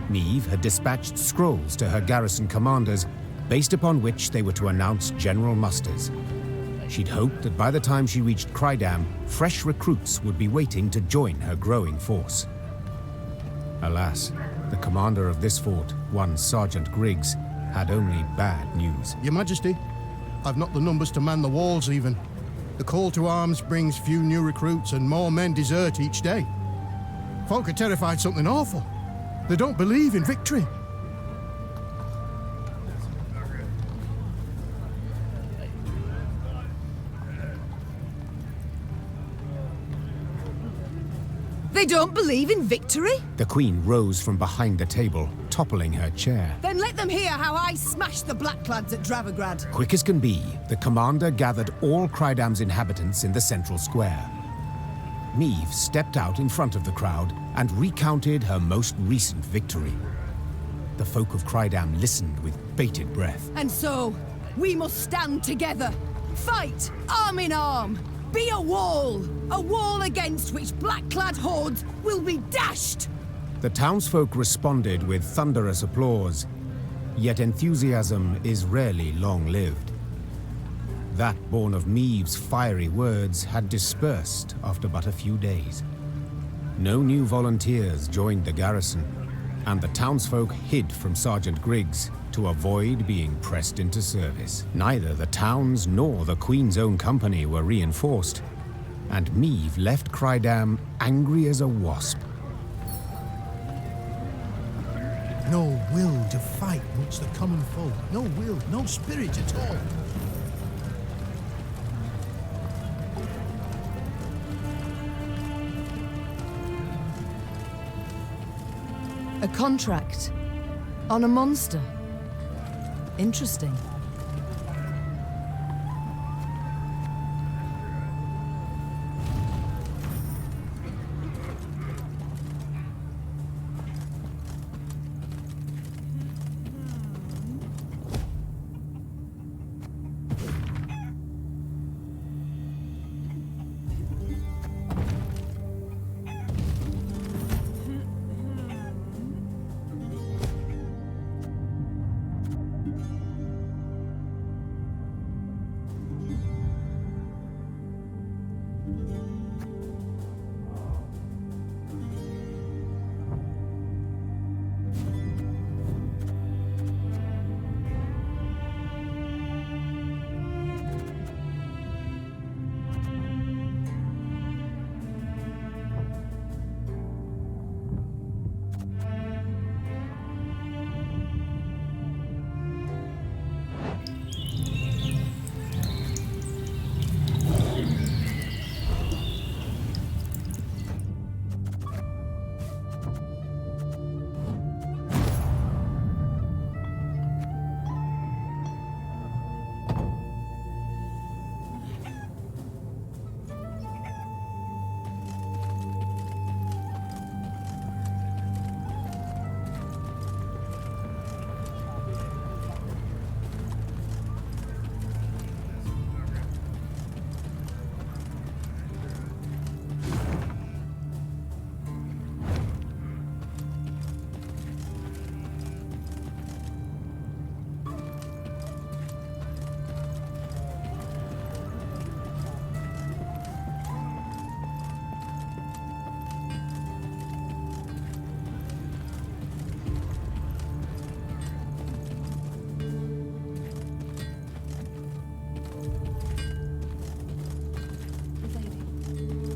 Niamh had dispatched scrolls to her garrison commanders, based upon which they were to announce general musters. She'd hoped that by the time she reached Crydam, fresh recruits would be waiting to join her growing force. Alas, the commander of this fort, one Sergeant Griggs, had only bad news. Your Majesty, I've not the numbers to man the walls even. The call to arms brings few new recruits and more men desert each day. Folk are terrified something awful. They don't believe in victory. They don't believe in victory? The Queen rose from behind the table, toppling her chair. Then let them hear how I smashed the Blackclads at Dravograd. Quick as can be, the commander gathered all Crydam's inhabitants in the central square. Niamh stepped out in front of the crowd and recounted her most recent victory. The folk of Crydam listened with bated breath. And so, we must stand together. Fight, arm in arm. Be a wall against which black-clad hordes will be dashed! The townsfolk responded with thunderous applause, yet enthusiasm is rarely long-lived. That born of Niamh's fiery words had dispersed after but a few days. No new volunteers joined the garrison, and the townsfolk hid from Sergeant Griggs to avoid being pressed into service. Neither the town's nor the Queen's own company were reinforced, and Niamh left Crydam angry as a wasp. No will to fight amongst the common folk. No will, no spirit at all. A contract on a monster. Interesting.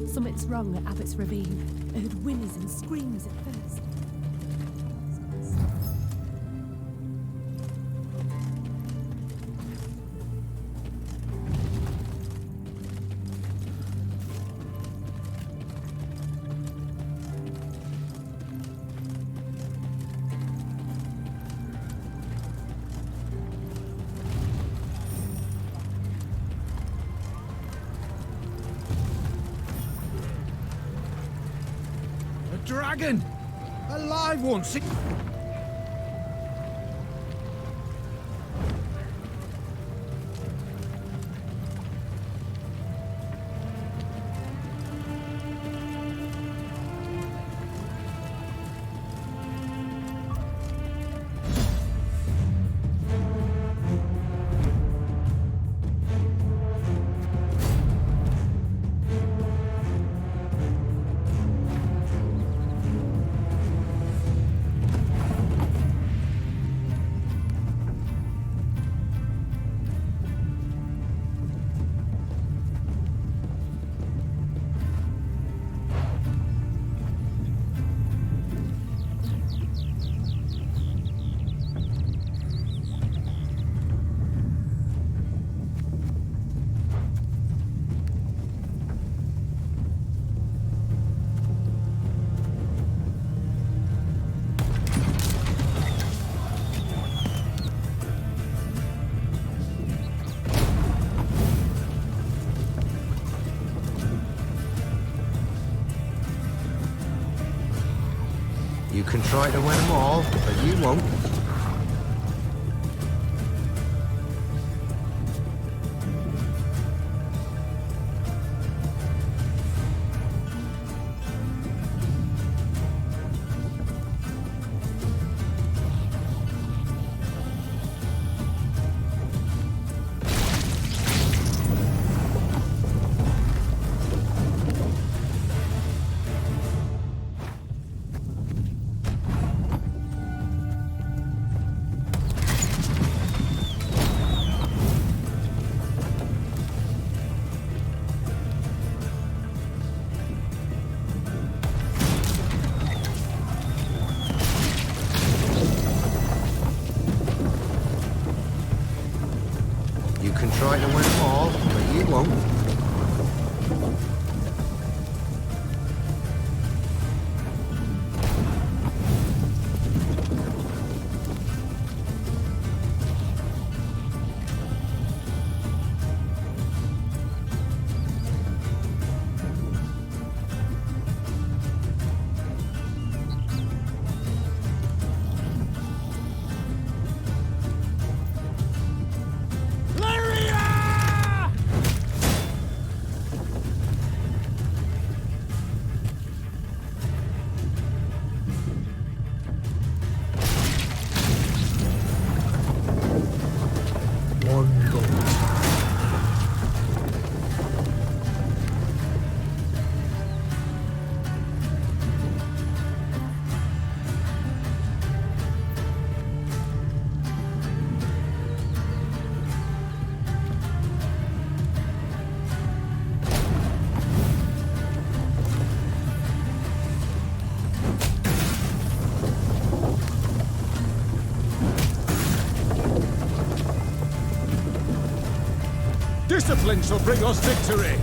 Something's wrong at Abbott's Ravine. I heard whinnies and screams at first. Dragon! A live one! can try to win them all, but you won't. You can try to win them all, but you won't. Discipline shall bring us victory!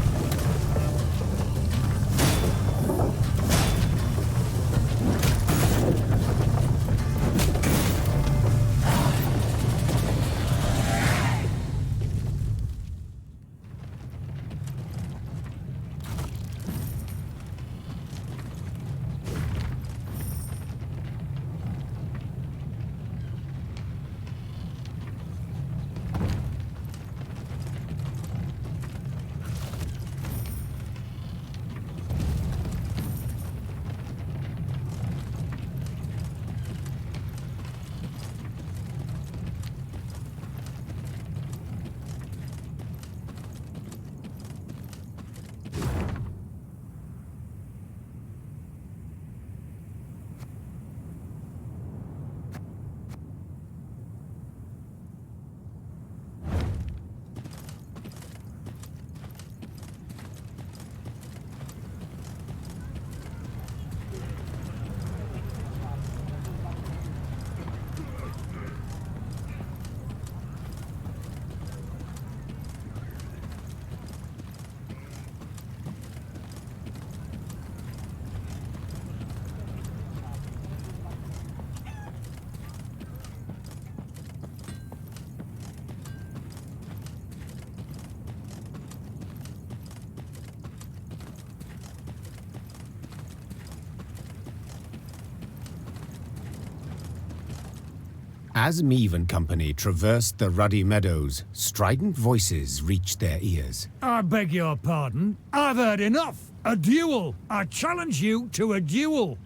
As Meave and company traversed the ruddy meadows, strident voices reached their ears. I beg your pardon. I've heard enough. A duel. I challenge you to a duel.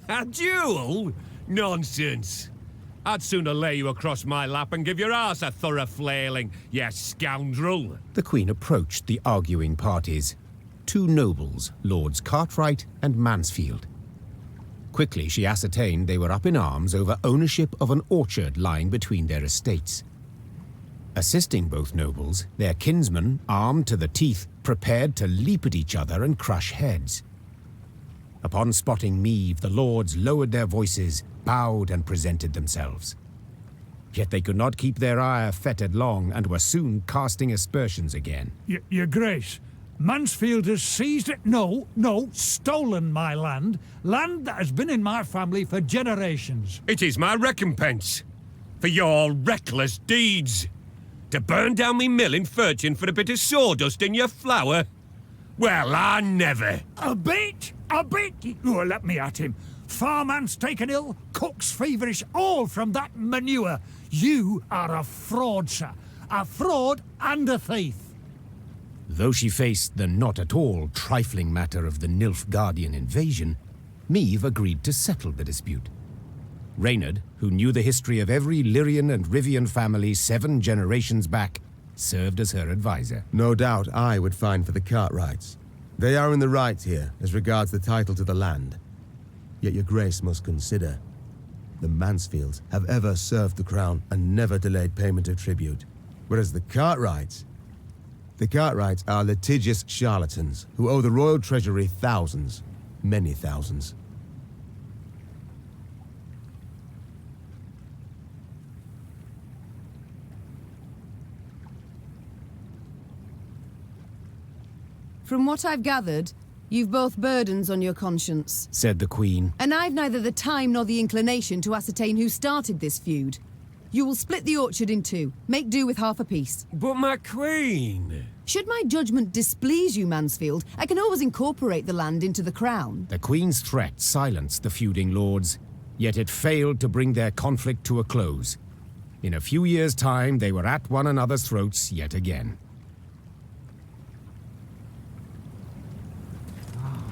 A duel? Nonsense. I'd sooner lay you across my lap and give your arse a thorough flailing, you scoundrel. The Queen approached the arguing parties. Two nobles, Lords Cartwright and Mansfield. Quickly she ascertained they were up in arms over ownership of an orchard lying between their estates. Assisting both nobles, their kinsmen, armed to the teeth, prepared to leap at each other and crush heads. Upon spotting Meave, the lords lowered their voices, bowed and presented themselves. Yet they could not keep their ire fettered long, and were soon casting aspersions again. Your Grace, Mansfield has seized it. No, stolen my land. Land that has been in my family for generations. It is my recompense for your reckless deeds. To burn down me mill in Furchin for a bit of sawdust in your flour? Well, I never. A bit? Oh, let me at him. Farmhands taken ill, cooks feverish, all from that manure. You are a fraud, sir. A fraud and a thief. Though she faced the not at all trifling matter of the Nilfgaardian invasion, Meve agreed to settle the dispute. Reynard, who knew the history of every Lyrian and Rivian family 7 generations back, served as her advisor. No doubt I would find for the Cartwrights. They are in the right here, as regards the title to the land. Yet your grace must consider, the Mansfields have ever served the crown and never delayed payment of tribute. Whereas the Cartwrights are litigious charlatans who owe the royal treasury thousands, many thousands. From what I've gathered, you've both burdens on your conscience, said the Queen. And I've neither the time nor the inclination to ascertain who started this feud. You will split the orchard in 2, make do with half a piece. But my Queen! Should my judgment displease you, Mansfield, I can always incorporate the land into the crown. The Queen's threat silenced the feuding lords, yet it failed to bring their conflict to a close. In a few years' time, they were at one another's throats yet again.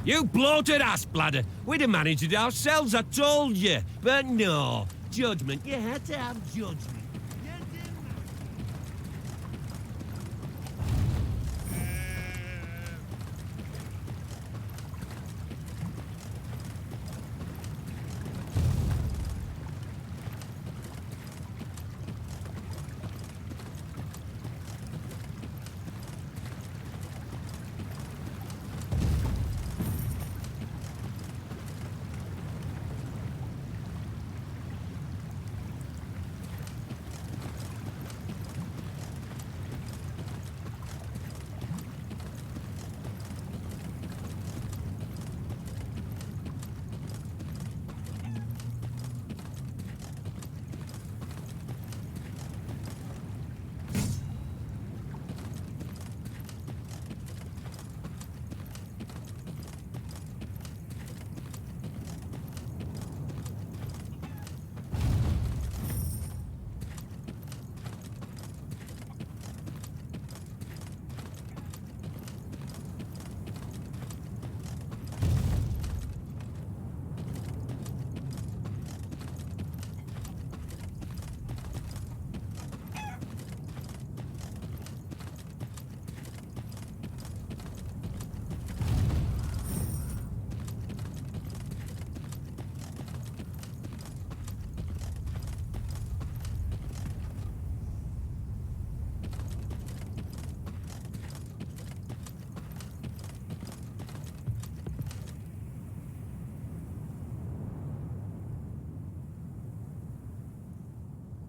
You bloated ass bladder! We'd have managed it ourselves, I told you! But no! Judgment. You had to have judgment.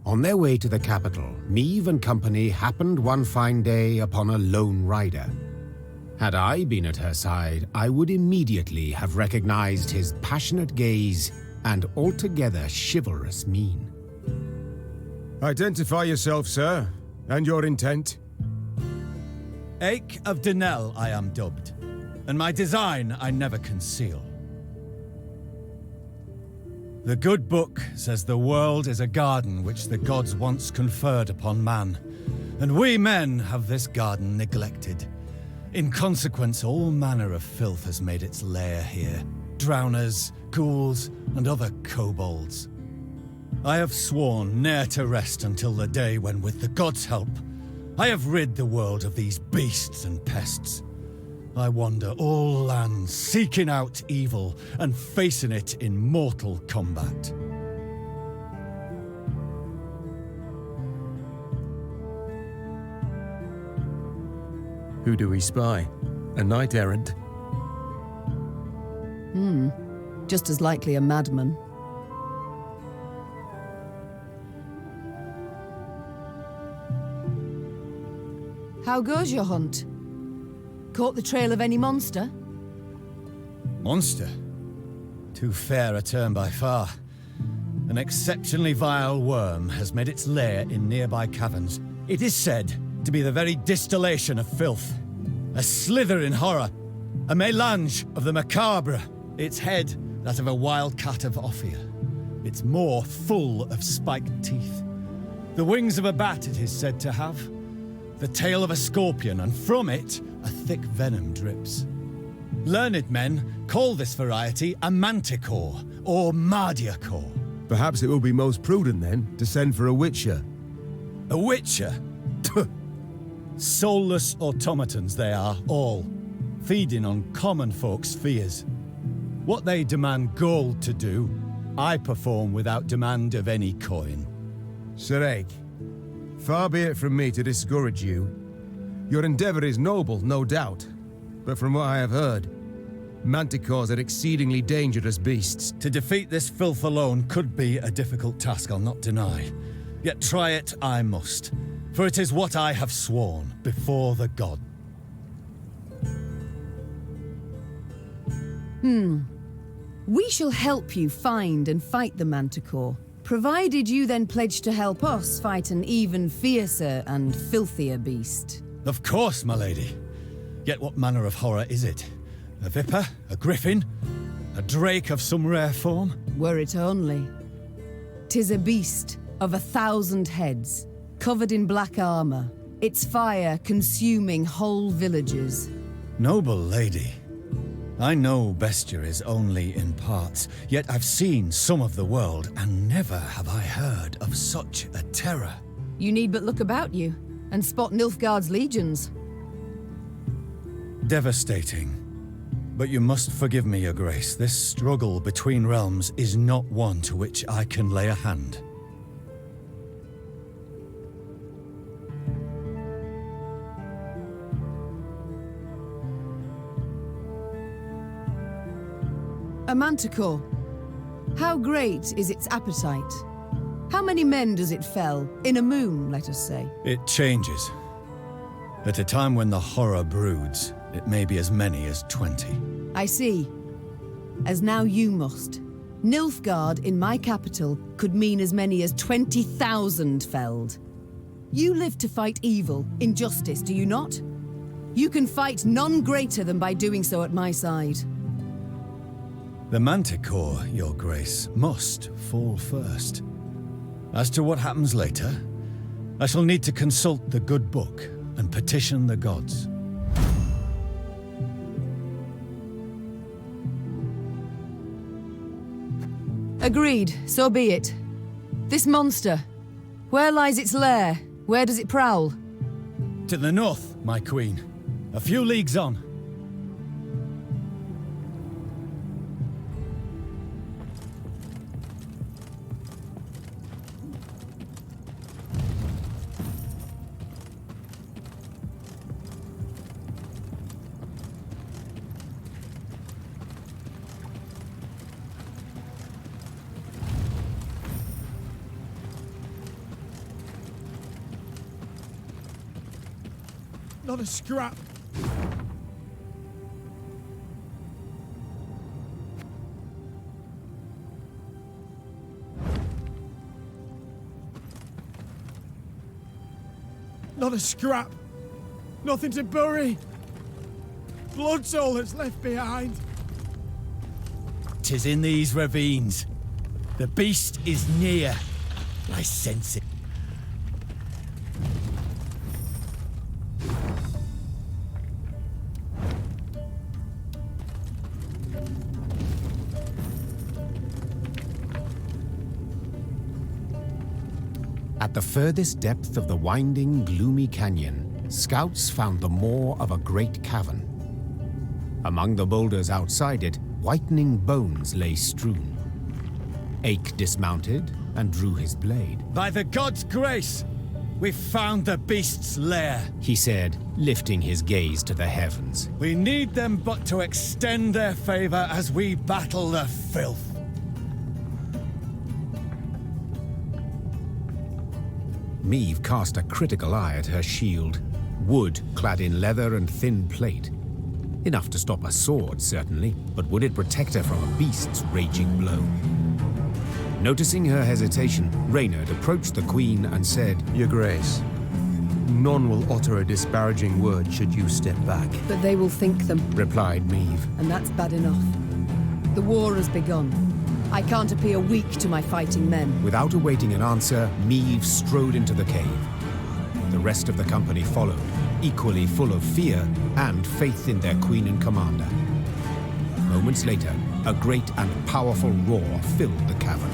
On their way to the capital, Meve and company happened one fine day upon a lone rider. Had I been at her side, I would immediately have recognized his passionate gaze and altogether chivalrous mien. Identify yourself, sir, and your intent. Ake of Denel I am dubbed, and my design I never conceal. The good book says the world is a garden which the gods once conferred upon man, and we men have this garden neglected. In consequence, all manner of filth has made its lair here. Drowners, ghouls, and other kobolds. I have sworn ne'er to rest until the day when, with the gods' help, I have rid the world of these beasts and pests. I wander all lands, seeking out evil and facing it in mortal combat. Who do we spy? A knight-errant? Just as likely a madman. How goes your hunt? Caught the trail of any monster? Monster? Too fair a term by far. An exceptionally vile worm has made its lair in nearby caverns. It is said to be the very distillation of filth. A slither in horror. A mélange of the macabre. Its head that of a wild cat of Ophir. Its maw full of spiked teeth. The wings of a bat it is said to have. The tail of a scorpion, and from it a thick venom drips. Learned men call this variety a manticore, or mardiacore. Perhaps it will be most prudent, then, to send for a witcher. A witcher? Soulless automatons they are, all, feeding on common folks' fears. What they demand gold to do, I perform without demand of any coin. Sir Ake, far be it from me to discourage you. Your endeavour is noble, no doubt, but from what I have heard, manticores are exceedingly dangerous beasts. To defeat this filth alone could be a difficult task, I'll not deny. Yet try it I must, for it is what I have sworn before the god. We shall help you find and fight the manticore, provided you then pledge to help us fight an even fiercer and filthier beast. Of course, my lady. Yet what manner of horror is it? A viper? A griffin? A drake of some rare form? Were it only. 'Tis a beast of 1,000 heads, covered in black armor, its fire consuming whole villages. Noble lady, I know bestiar is only in parts, yet I've seen some of the world, and never have I heard of such a terror. You need but look about you, and spot Nilfgaard's legions. Devastating. But you must forgive me, Your Grace. This struggle between realms is not one to which I can lay a hand. A manticore. How great is its appetite? How many men does it fell? In a moon, let us say. It changes. At a time when the horror broods, it may be as many as 20. I see. As now you must. Nilfgaard in my capital could mean as many as 20,000 felled. You live to fight evil, injustice, do you not? You can fight none greater than by doing so at my side. The manticore, Your Grace, must fall first. As to what happens later, I shall need to consult the good book and petition the gods. Agreed, so be it. This monster, where lies its lair? Where does it prowl? To the north, my queen. A few leagues on. Not a scrap. Not a scrap. Nothing to bury. Blood's all that's left behind. 'Tis in these ravines. The beast is near. I sense it. At the furthest depth of the winding, gloomy canyon, scouts found the maw of a great cavern. Among the boulders outside it, whitening bones lay strewn. Ake dismounted and drew his blade. By the god's grace, we've found the beast's lair, he said, lifting his gaze to the heavens. We need them but to extend their favor as we battle the filth. Meve cast a critical eye at her shield, wood clad in leather and thin plate. Enough to stop a sword, certainly, but would it protect her from a beast's raging blow? Noticing her hesitation, Reynard approached the Queen and said, Your Grace, none will utter a disparaging word should you step back. But they will think them, replied Meve. and that's bad enough. The war has begun. I can't appear weak to my fighting men. Without awaiting an answer, Meve strode into the cave. The rest of the company followed, equally full of fear and faith in their queen and commander. Moments later, a great and powerful roar filled the cavern.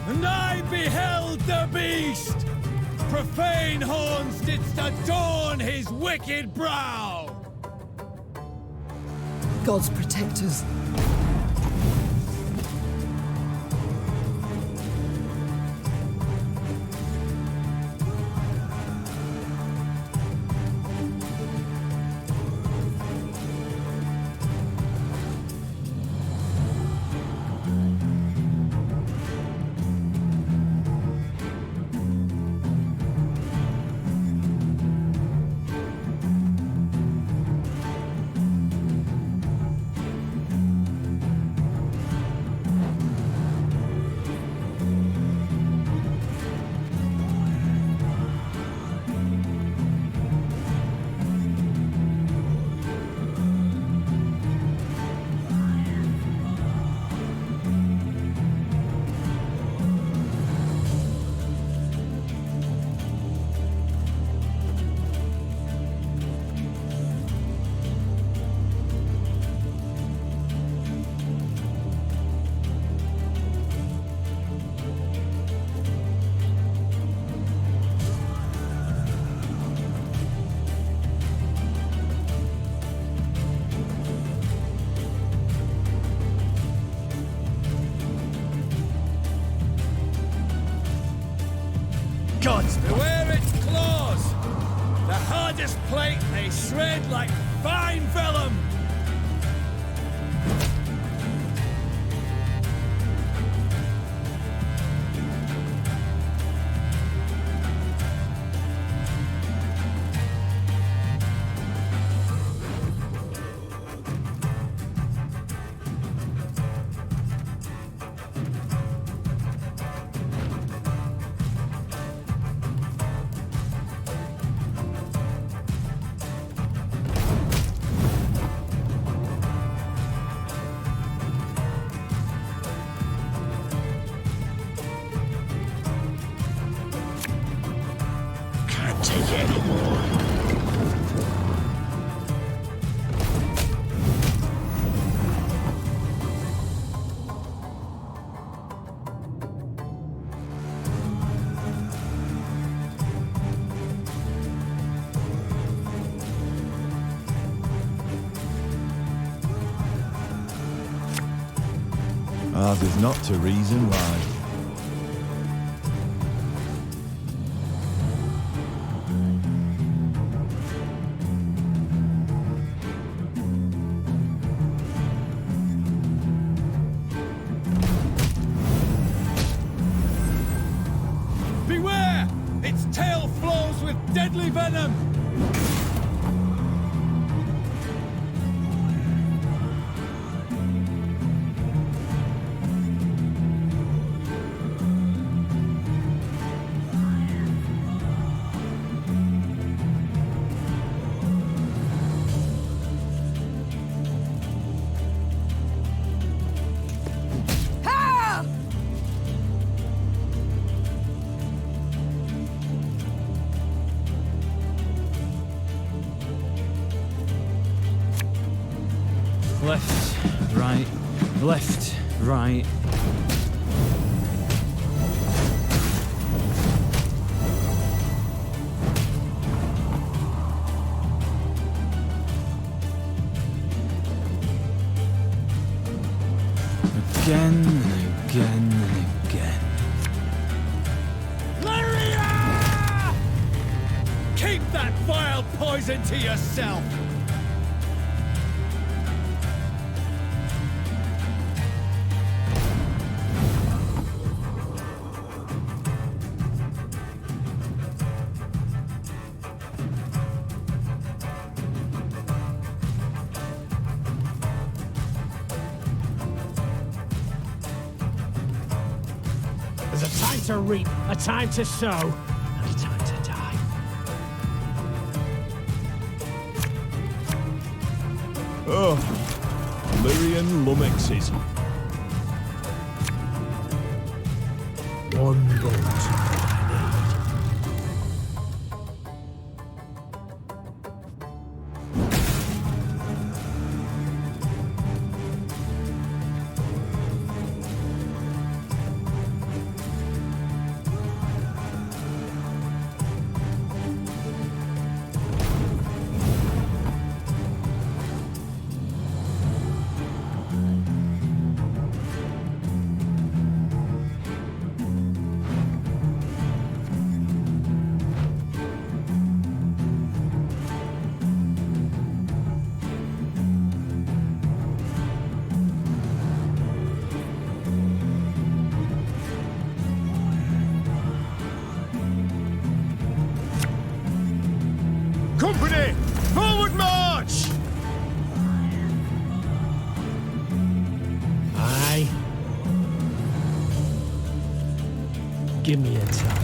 And I beheld the beast! Profane horns didst adorn his wicked brow! Gods protect us. Gods, beware its claws! The hardest plate they shred like fine vellum! Take it anymore. Ours is not to reason why. Beware! Its tail flows with deadly venom! Left, right. Again and again and again. Lyria! Keep that vile poison to yourself! There's a time to reap, a time to sow, and a time to die. Oh, Lyrian lummixes. One bolt. Company! Forward march! Aye. Give me a time.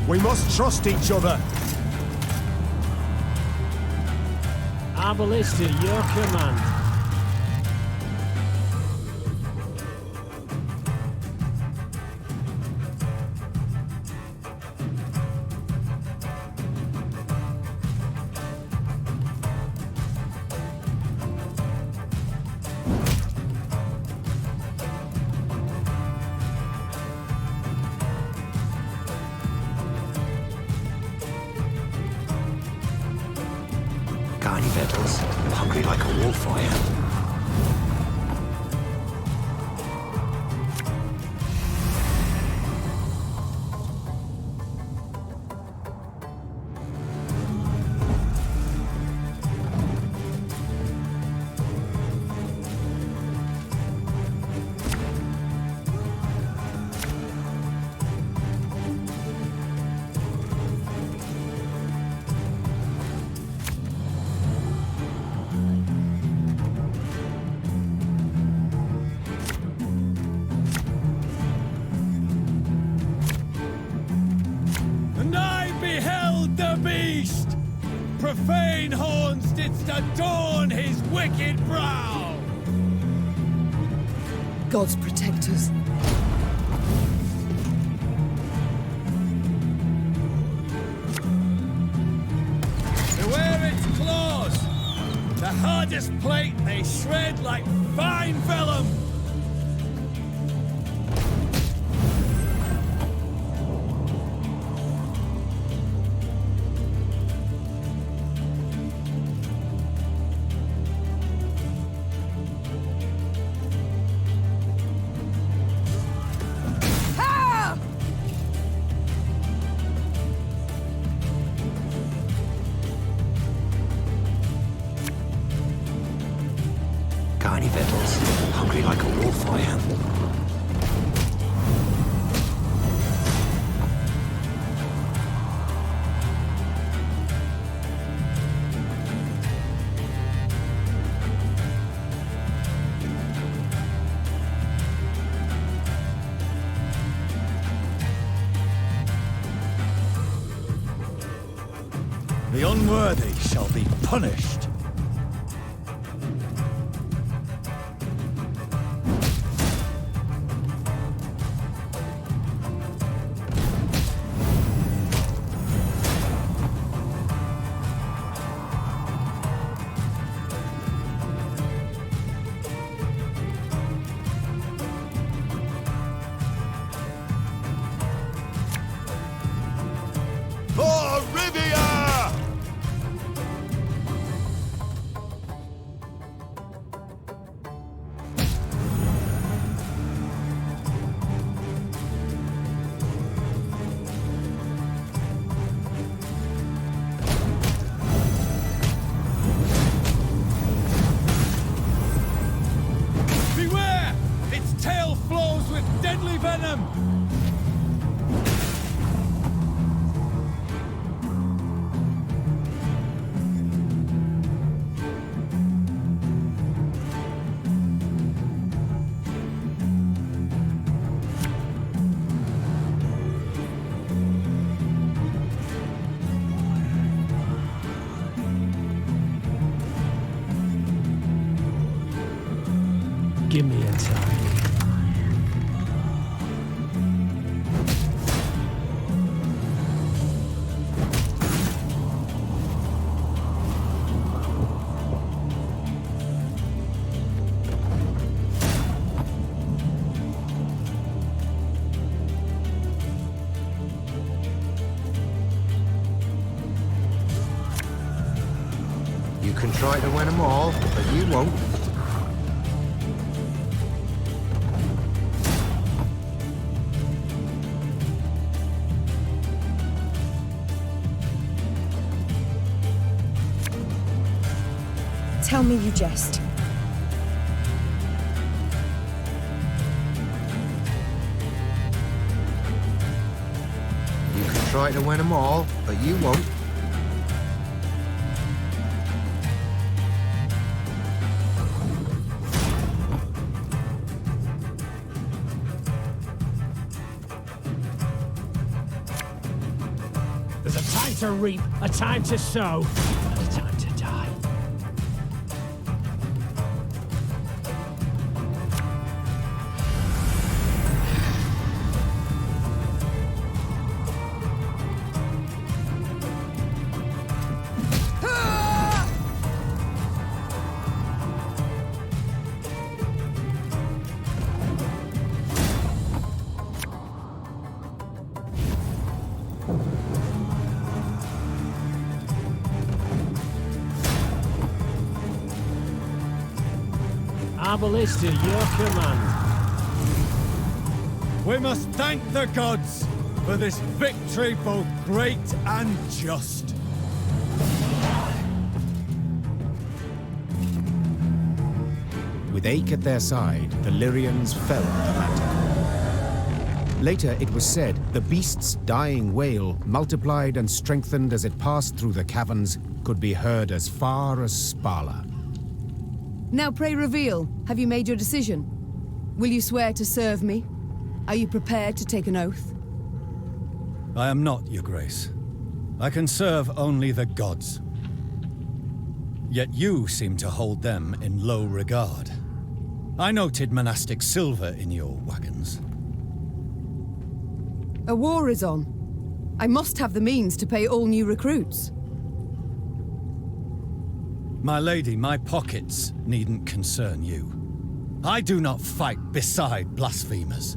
We must trust each other. Our ballista, your command. Tiny Vettles, hungry like a wallfire. And I beheld the beast! Profane horns didst adorn his wicked brow! Gods protect us. Beware its claws! The hardest plate they shred like fine vellum! Tiny Vettles, hungry like a wallfire. The unworthy shall be punished. For Rivia! Beware! Its tail flows with deadly venom! Give me a time. You can try to win them all, but you won't. Tell me you jest. You can try to win them all, but you won't. There's a time to reap, a time to sow, and a time to die. Arbalest to your command. We must thank the gods for this victory both great and just. With Ache at their side, the Lyrians fell the battle. Later, it was said, the beast's dying wail, multiplied and strengthened as it passed through the caverns, could be heard as far as Spala. Now pray reveal, have you made your decision? Will you swear to serve me? Are you prepared to take an oath? I am not, Your Grace. I can serve only the gods. Yet you seem to hold them in low regard. I noted monastic silver in your wagons. A war is on. I must have the means to pay all new recruits. My lady, my pockets needn't concern you. I do not fight beside blasphemers.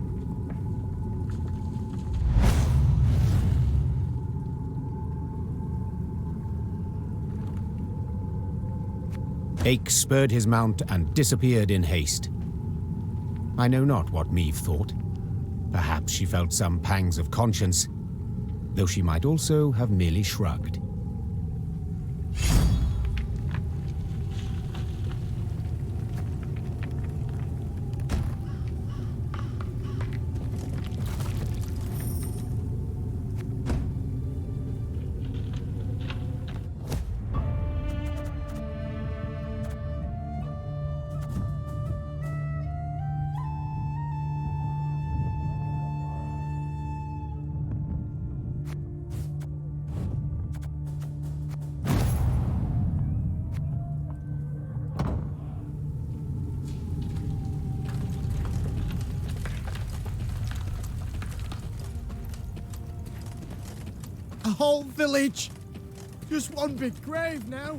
Ache spurred his mount and disappeared in haste. I know not what Meve thought. Perhaps she felt some pangs of conscience, though she might also have merely shrugged. A whole village! Just one big grave now.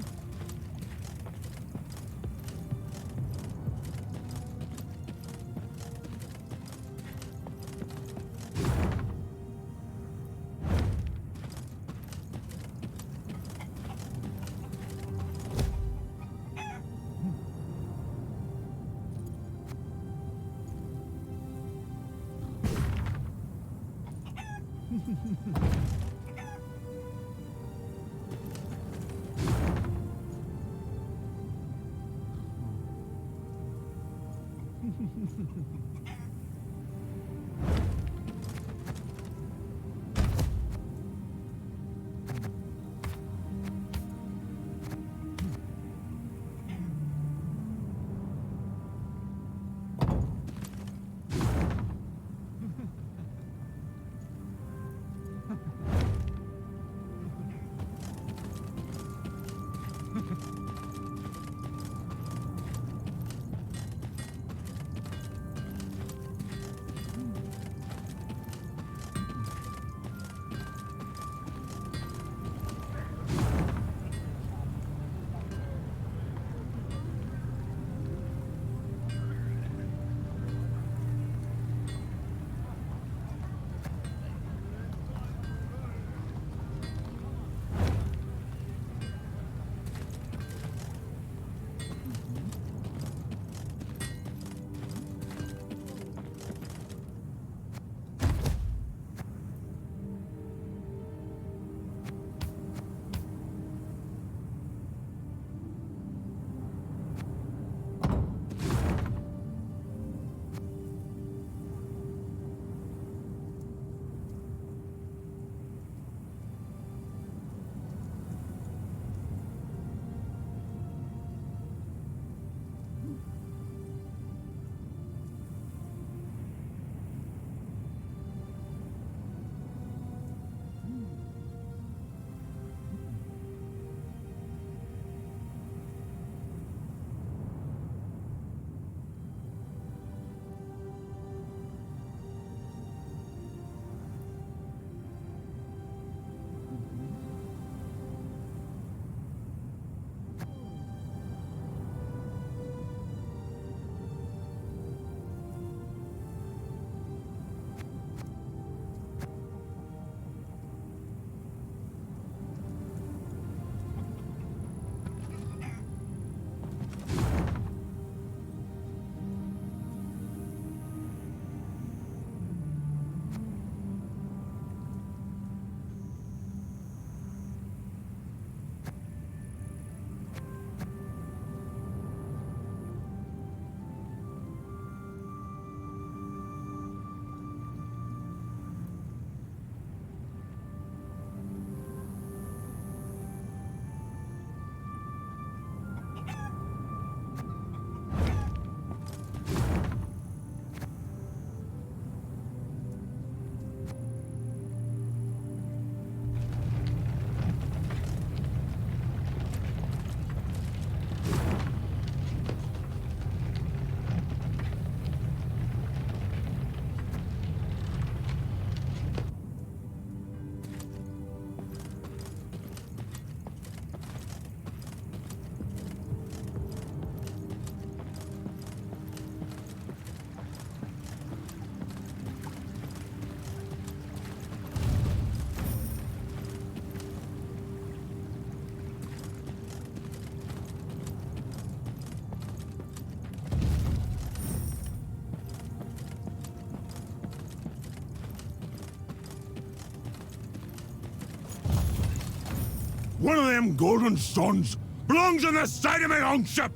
One of them golden stones belongs on the side of my own ship.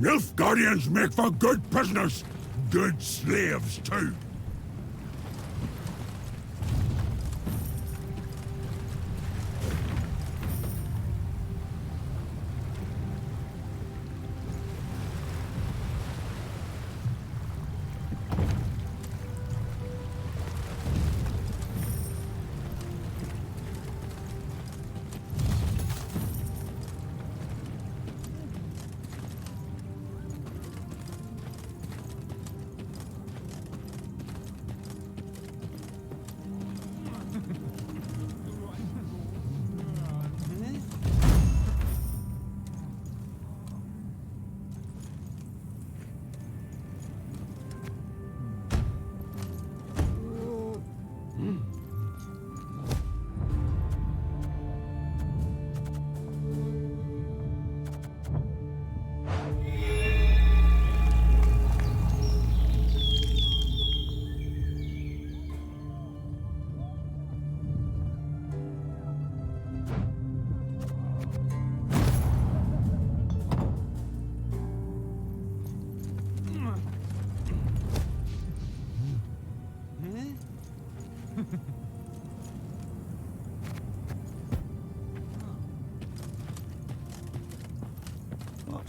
Nilfgaardians make for good prisoners, good slaves too.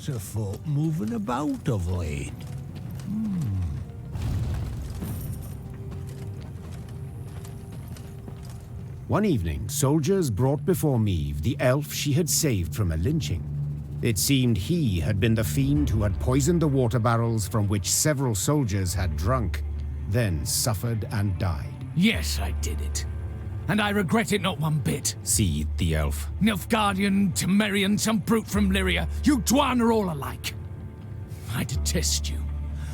lot of folk moving about of late. One evening, soldiers brought before Meve the elf she had saved from a lynching. It seemed he had been the fiend who had poisoned the water barrels from which several soldiers had drunk, then suffered and died. Yes, I did it. And I regret it not one bit. Seethed the elf. Nilfgaardian, Temerian, some brute from Lyria, you Dwan are all alike. I detest you.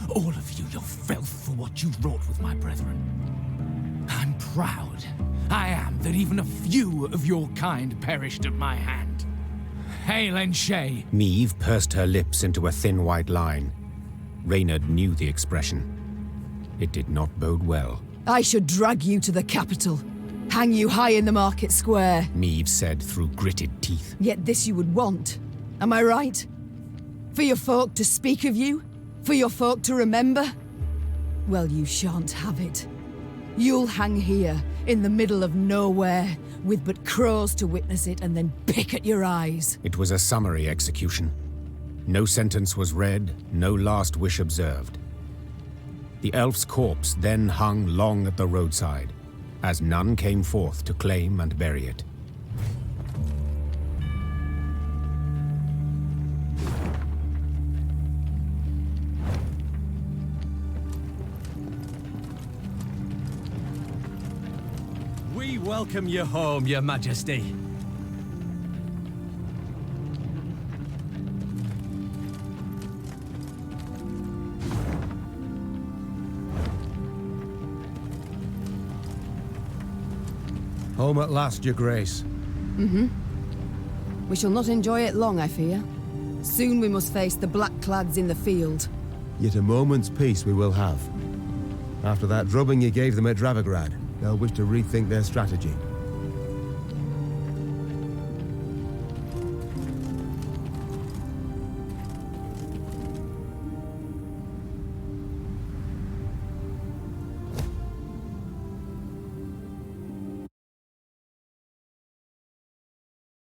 All of you, your filth for what you wrought with my brethren. I'm proud. I am that even a few of your kind perished at my hand. Hail and Shay. Meve pursed her lips into a thin white line. Reynard knew the expression. It did not bode well. I should drag you to the capital. Hang you high in the market square. Meve said through gritted teeth. Yet this you would want. Am I right? For your folk to speak of you? For your folk to remember? Well, you shan't have it. You'll hang here, in the middle of nowhere, with but crows to witness it and then pick at your eyes. It was a summary execution. No sentence was read, no last wish observed. The elf's corpse then hung long at the roadside, as none came forth to claim and bury it. We welcome you home, Your Majesty. Home at last, Your Grace. We shall not enjoy it long, I fear. Soon we must face the black-clads in the field. Yet a moment's peace we will have. After that drubbing you gave them at Dravograd, they'll wish to rethink their strategy.